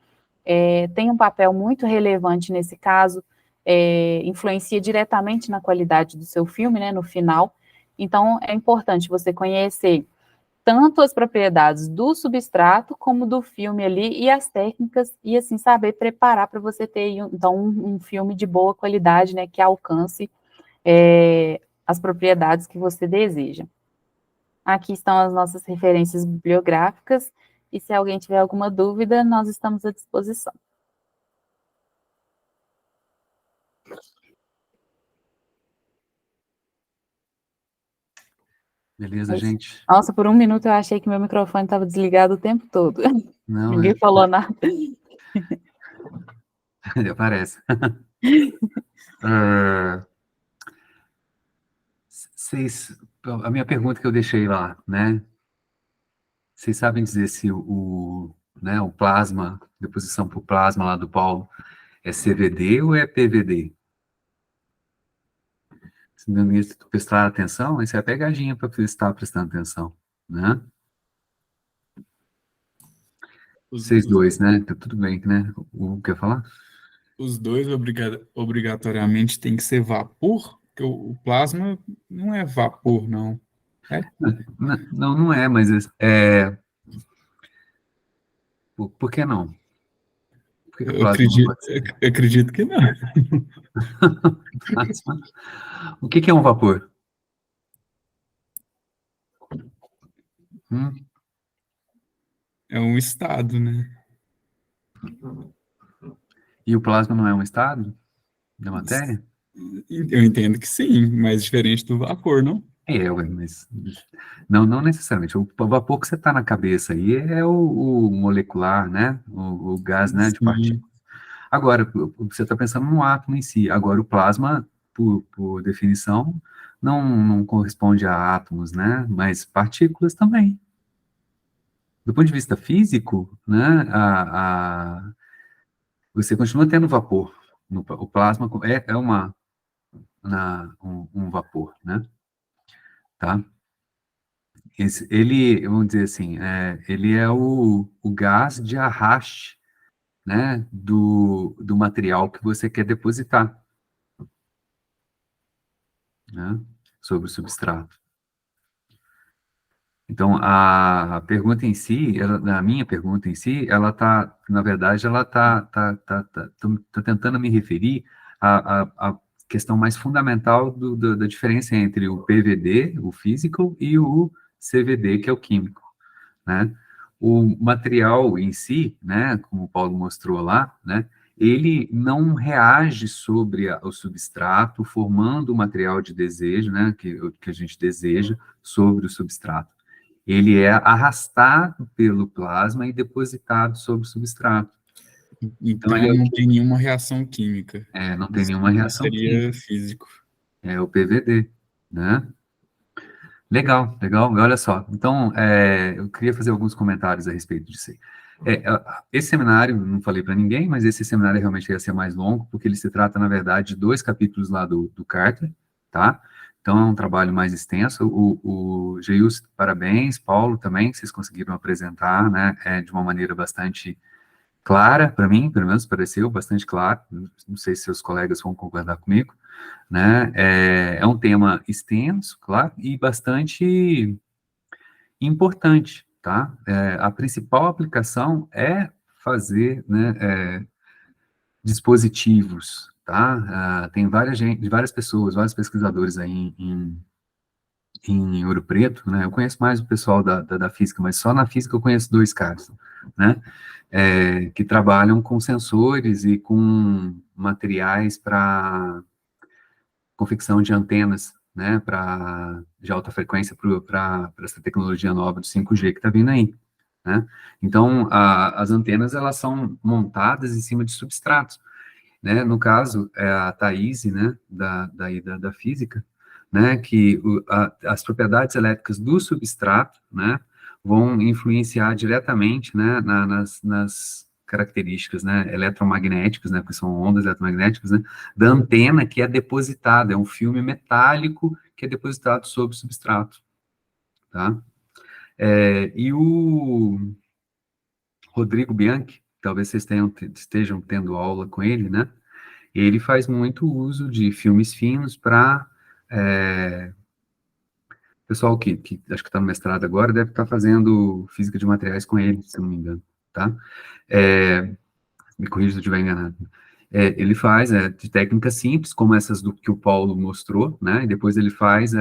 S3: tem um papel muito relevante nesse caso, influencia diretamente na qualidade do seu filme, né, no final. Então, é importante você conhecer tanto as propriedades do substrato como do filme ali e as técnicas, e assim saber preparar para você ter, então, um filme de boa qualidade, né, que alcance as propriedades que você deseja. Aqui estão as nossas referências bibliográficas, e se alguém tiver alguma dúvida, nós estamos à disposição.
S1: Beleza, gente?
S3: Nossa, por um minuto eu achei que meu microfone estava desligado o tempo todo.
S1: Não,
S3: Ninguém falou nada.
S1: Parece. A minha pergunta que eu deixei lá, né? Vocês sabem dizer se né, o plasma, deposição por plasma lá do Paulo, é CVD ou é PVD? Se não prestar atenção, isso é a pegadinha para você estar prestando atenção, né? Vocês dois, né? Tá tudo bem, né? O quer falar?
S4: Os dois obrigatoriamente tem que ser vapor, porque o plasma não é vapor, não. É?
S1: Não, não é, mas por que não? Por que o
S4: Eu
S1: plasma não
S4: acredito,
S1: pode ser?
S4: eu acredito que não.
S1: Plasma? O que é um vapor? Hum?
S4: É um estado, né?
S1: E o plasma não é um estado da matéria?
S4: Eu entendo que sim, mas diferente do vapor, não?
S1: Mas não necessariamente. O vapor que você está na cabeça aí é o molecular, né? O gás, né, de
S4: Sim.
S1: partículas. Agora, você está pensando no átomo em si. Agora, o plasma, por definição, não corresponde a átomos, né? Mas partículas também. Do ponto de vista físico, né? Você continua tendo vapor. O plasma um vapor, né? Tá? Ele, vamos dizer assim, ele é o gás de arraste, né, do material que você quer depositar. né, sobre o substrato. Então, a pergunta em si, a minha pergunta em si, ela está, na verdade, ela está tentando me referir à questão mais fundamental da diferença entre o PVD, o físico, e o CVD, que é o químico, né? O material em si, né, como o Paulo mostrou lá, né, ele não reage sobre o substrato, formando o material de desejo, né, que a gente deseja sobre o substrato. Ele é arrastado pelo plasma e depositado sobre o substrato. Então,
S4: Então não tem nenhuma reação química.
S1: não tem nenhuma reação
S4: seria
S1: química.
S4: físico.
S1: É o PVD, né? Legal, legal. Olha só, então, eu queria fazer alguns comentários a respeito disso aí. Esse seminário, não falei para ninguém, mas esse seminário realmente ia ser mais longo, porque ele se trata, na verdade, de 2 capítulos lá do Carter, tá? Então, é um trabalho mais extenso. O Geilson, parabéns, Paulo também, que vocês conseguiram apresentar, né, de uma maneira bastante clara, para mim, pelo menos pareceu bastante claro, não sei se seus colegas vão concordar comigo, né, é um tema extenso, claro, e bastante importante, tá? A principal aplicação é fazer, né, dispositivos, tá? Tem várias pessoas, vários pesquisadores aí em Ouro Preto, né? Eu conheço mais o pessoal da física, mas só na física eu conheço 2 caras, né? Que trabalham com sensores e com materiais para confecção de antenas, né? De alta frequência para essa tecnologia nova do 5G que está vindo aí, né? Então, as antenas, elas são montadas em cima de substratos, né? No caso, é a Thaís, né, da física, né, que as propriedades elétricas do substrato, né, vão influenciar diretamente, né, nas características, né, eletromagnéticas, né, porque são ondas eletromagnéticas, né, da antena que é depositada, é um filme metálico que é depositado sobre o substrato, tá? E o Rodrigo Bianchi, talvez vocês estejam tendo aula com ele, né, ele faz muito uso de filmes finos para pessoal que acho que está no mestrado agora deve estar fazendo física de materiais com ele, se não me engano, tá? Me corrija se eu estiver enganado. Ele faz de técnicas simples, como essas do que o Paulo mostrou, né? E depois ele faz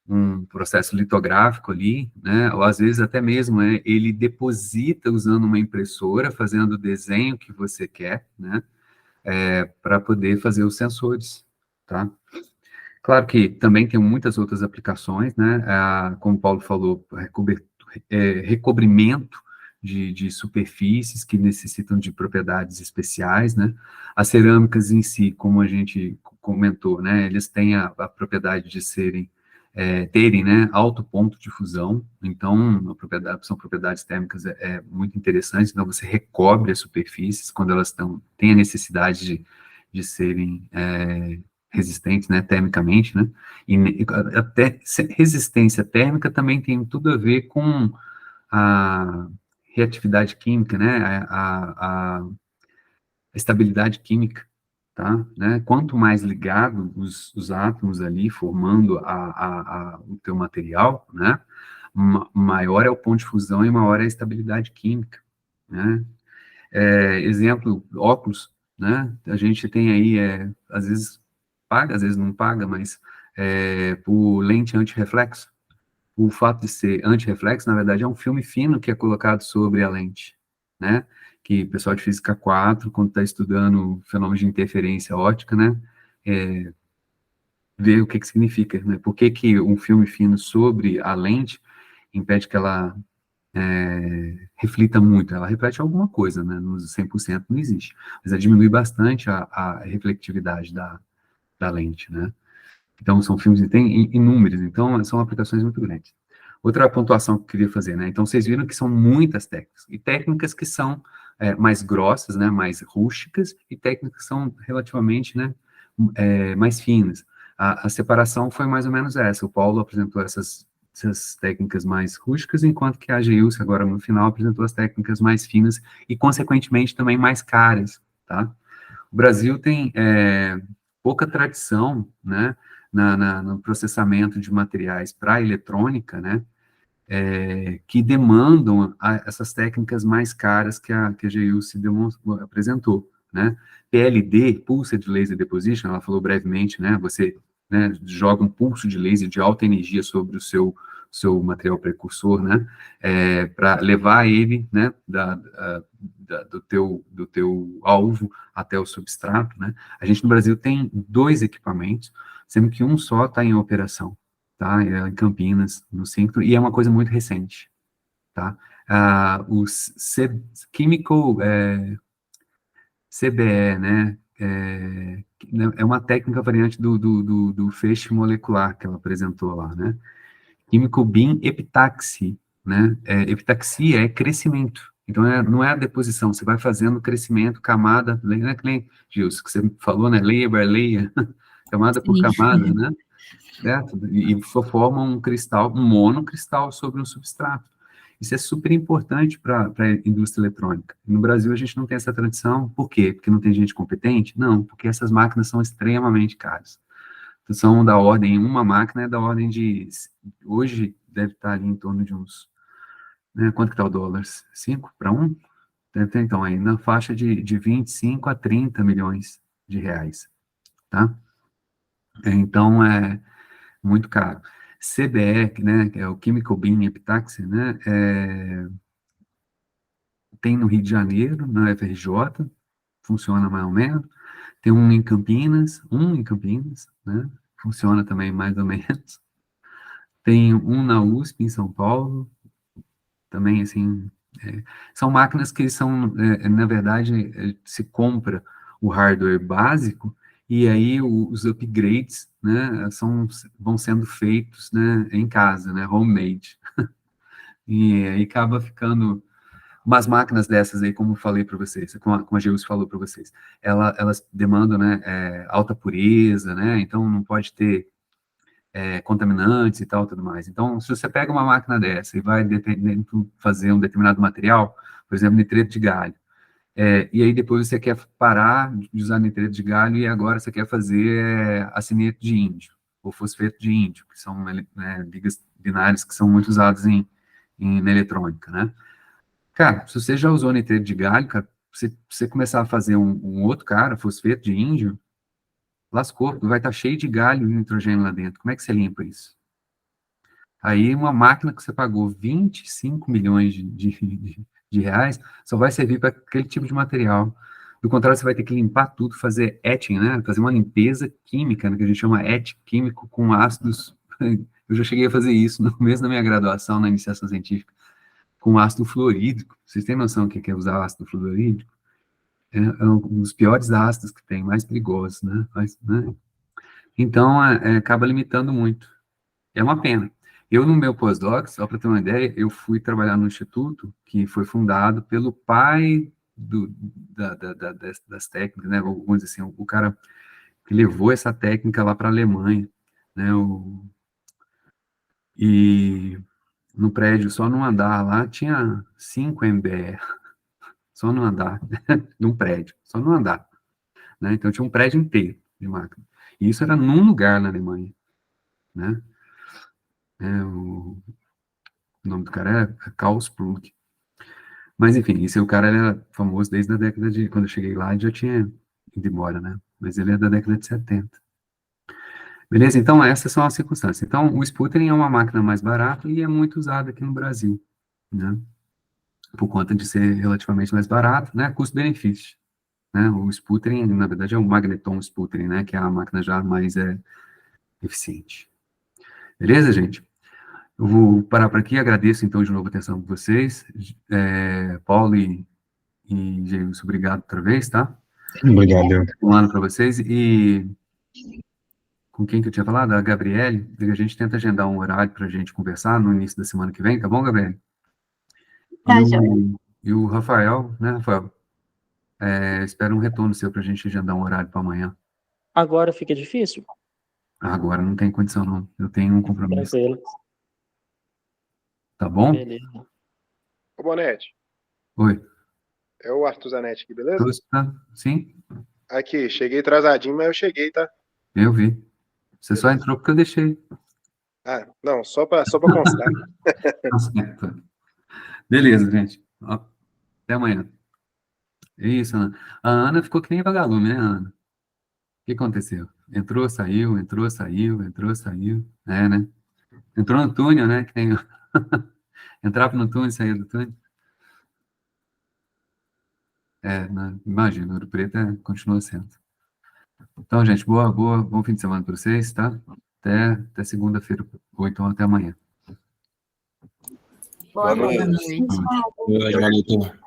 S1: um processo litográfico ali, né? Ou às vezes até mesmo ele deposita usando uma impressora, fazendo o desenho que você quer, né? Para poder fazer os sensores, tá? Claro que também tem muitas outras aplicações, né? Como o Paulo falou, recobrimento de superfícies que necessitam de propriedades especiais, né? As cerâmicas em si, como a gente comentou, né? Eles têm a propriedade de terem, né, alto ponto de fusão, então são propriedades térmicas muito interessantes, então você recobre as superfícies quando elas têm a necessidade de serem resistentes, né, termicamente, né, e até resistência térmica também tem tudo a ver com a reatividade química, né, a estabilidade química, tá, né, quanto mais ligado os átomos ali, formando o teu material, né, maior é o ponto de fusão e maior é a estabilidade química, né. Exemplo, óculos, né, a gente tem aí, às vezes paga, às vezes não paga, mas por lente antirreflexo. O fato de ser antirreflexo, na verdade, é um filme fino que é colocado sobre a lente, né? Que o pessoal de Física 4, quando está estudando fenômenos de interferência óptica, né? Vê o que significa, né? Por que um filme fino sobre a lente impede que ela reflita muito? Ela reflete alguma coisa, né? Nos 100% não existe. Mas ela diminui bastante a reflectividade da lente, né? Então, são filmes que tem inúmeros, então são aplicações muito grandes. Outra pontuação que eu queria fazer, né? Então, vocês viram que são muitas técnicas, e técnicas que são mais grossas, né, mais rústicas, e técnicas que são relativamente, né, mais finas. A separação foi mais ou menos essa. O Paulo apresentou essas técnicas mais rústicas, enquanto que a Geilce, agora no final, apresentou as técnicas mais finas e, consequentemente, também mais caras, tá? O Brasil tem pouca tradição, né, no processamento de materiais para eletrônica, né, que demandam essas técnicas mais caras que a Geilce apresentou, né? PLD, Pulsed Laser Deposition, ela falou brevemente, né? Você, né, joga um pulso de laser de alta energia sobre o seu material precursor, né? Para levar ele, né, do teu alvo até o substrato, né? A gente no Brasil tem 2 equipamentos, sendo que um só está em operação, tá? Em Campinas, no centro, e é uma coisa muito recente, tá? Chemical CBE, né? É uma técnica variante do feixe molecular que ela apresentou lá, né? Chemical Beam Epitaxy, né? Epitaxia é crescimento. Então, não é a deposição, você vai fazendo crescimento, camada, né, que nem, Gilson, que você falou, né? Layer by layer, camada por
S3: Sim.
S1: camada, né? Certo? E forma um cristal, um monocristal sobre um substrato. Isso é super importante para a indústria eletrônica. No Brasil, a gente não tem essa tradição. Por quê? Porque não tem gente competente? Não, porque essas máquinas são extremamente caras. Então, são da ordem, uma máquina é da ordem de, hoje, deve estar ali em torno de uns, né, quanto que está o dólar? 5 para 1? Deve ter, então, aí na faixa de 25 a 30 milhões de reais, tá? Então, muito caro. CBE, né, que é o Chemical Beam Epitaxy, né, tem no Rio de Janeiro, na FRJ, funciona mais ou menos. Tem um em Campinas, né, funciona também mais ou menos. Tem um na USP, em São Paulo, também, assim, são máquinas que são, na verdade, se compra o hardware básico e aí os upgrades, né, vão sendo feitos, né, em casa, né, homemade. E aí acaba ficando umas máquinas dessas aí, como eu falei para vocês, como a Geus falou para vocês, elas demandam, né, alta pureza, né, então não pode ter contaminantes e tal, tudo mais. Então, se você pega uma máquina dessa e vai fazer um determinado material, por exemplo, nitreto de galho, e aí depois você quer parar de usar nitreto de galho e agora você quer fazer acineto de índio, ou fosfeto de índio, que são, né, ligas binárias que são muito usadas na eletrônica, né? Cara, se você já usou nitreto de galho, cara, se você começar a fazer um outro cara, fosfeto de índio, lascou, vai estar cheio de galho e nitrogênio lá dentro. Como é que você limpa isso? Aí uma máquina que você pagou 25 milhões de reais só vai servir para aquele tipo de material. Do contrário, você vai ter que limpar tudo, fazer etching, né? Fazer uma limpeza química, né? Que a gente chama etch químico com ácidos. Eu já cheguei a fazer isso no começo da minha graduação na iniciação científica, com ácido fluorídrico. Vocês têm noção do que é usar ácido fluorídrico? É um dos piores ácidos que tem, mais perigosos, né? Né? Então, acaba limitando muito. É uma pena. Eu, no meu pós-doc, só para ter uma ideia, eu fui trabalhar no instituto que foi fundado pelo pai das técnicas, né? Vamos dizer assim, o cara que levou essa técnica lá para a Alemanha, né? E no prédio, só no andar lá, tinha 5 MBE, só no andar, de um prédio, só no andar, né? Então, tinha um prédio inteiro de máquina. E isso era num lugar na Alemanha, né? O nome do cara é Karl Sprung. Mas, enfim, esse o cara era famoso desde a década de... Quando eu cheguei lá, ele já tinha ido embora, né? Mas ele é da década de 70. Beleza? Então, essas são as circunstâncias. Então, o Sputtering é uma máquina mais barata e é muito usada aqui no Brasil, né? Por conta de ser relativamente mais barato, né? Custo-benefício, né? O Sputtering, na verdade, é o Magneton Sputtering, né? Que é a máquina já mais eficiente. Beleza, gente? Eu vou parar por aqui, agradeço então de novo a atenção de vocês. Paulo e James, obrigado outra vez, tá?
S5: Obrigado.
S1: Um ano para vocês. E com quem que eu tinha falado? A Gabriele. A gente tenta agendar um horário para a gente conversar no início da semana que vem, tá bom, Gabriele?
S3: Tá,
S1: E o Rafael, né, Rafael? Espero um retorno seu para a gente agendar um horário para amanhã.
S6: Agora fica difícil?
S1: Agora não tem condição, não. Eu tenho um compromisso.
S6: Tranquilo.
S1: Tá bom?
S6: Beleza.
S2: Ô, Bonete,
S1: Oi.
S2: é o Arthur Zanetti aqui, beleza?
S1: Tá? Sim?
S2: Aqui, cheguei atrasadinho, mas eu cheguei, tá?
S1: Eu vi. Você só entrou porque eu deixei.
S2: Ah, não, só para constar.
S1: Tá certo. Beleza, gente. Ó, até amanhã. Isso, Ana. A Ana ficou que nem vagalume, né, Ana? O que aconteceu? Entrou, saiu, entrou, saiu, entrou, saiu. É, né? Entrou no túnel, né? Que tem... Entrava no túnel e saía do túnel. É, imagina, Ouro Preto continua sendo. Então, gente, bom fim de semana para vocês, tá? Até segunda-feira, ou então até amanhã.
S3: Boa
S2: Boa
S3: noite.
S2: noite.
S3: Boa noite.
S4: Valeu, turma.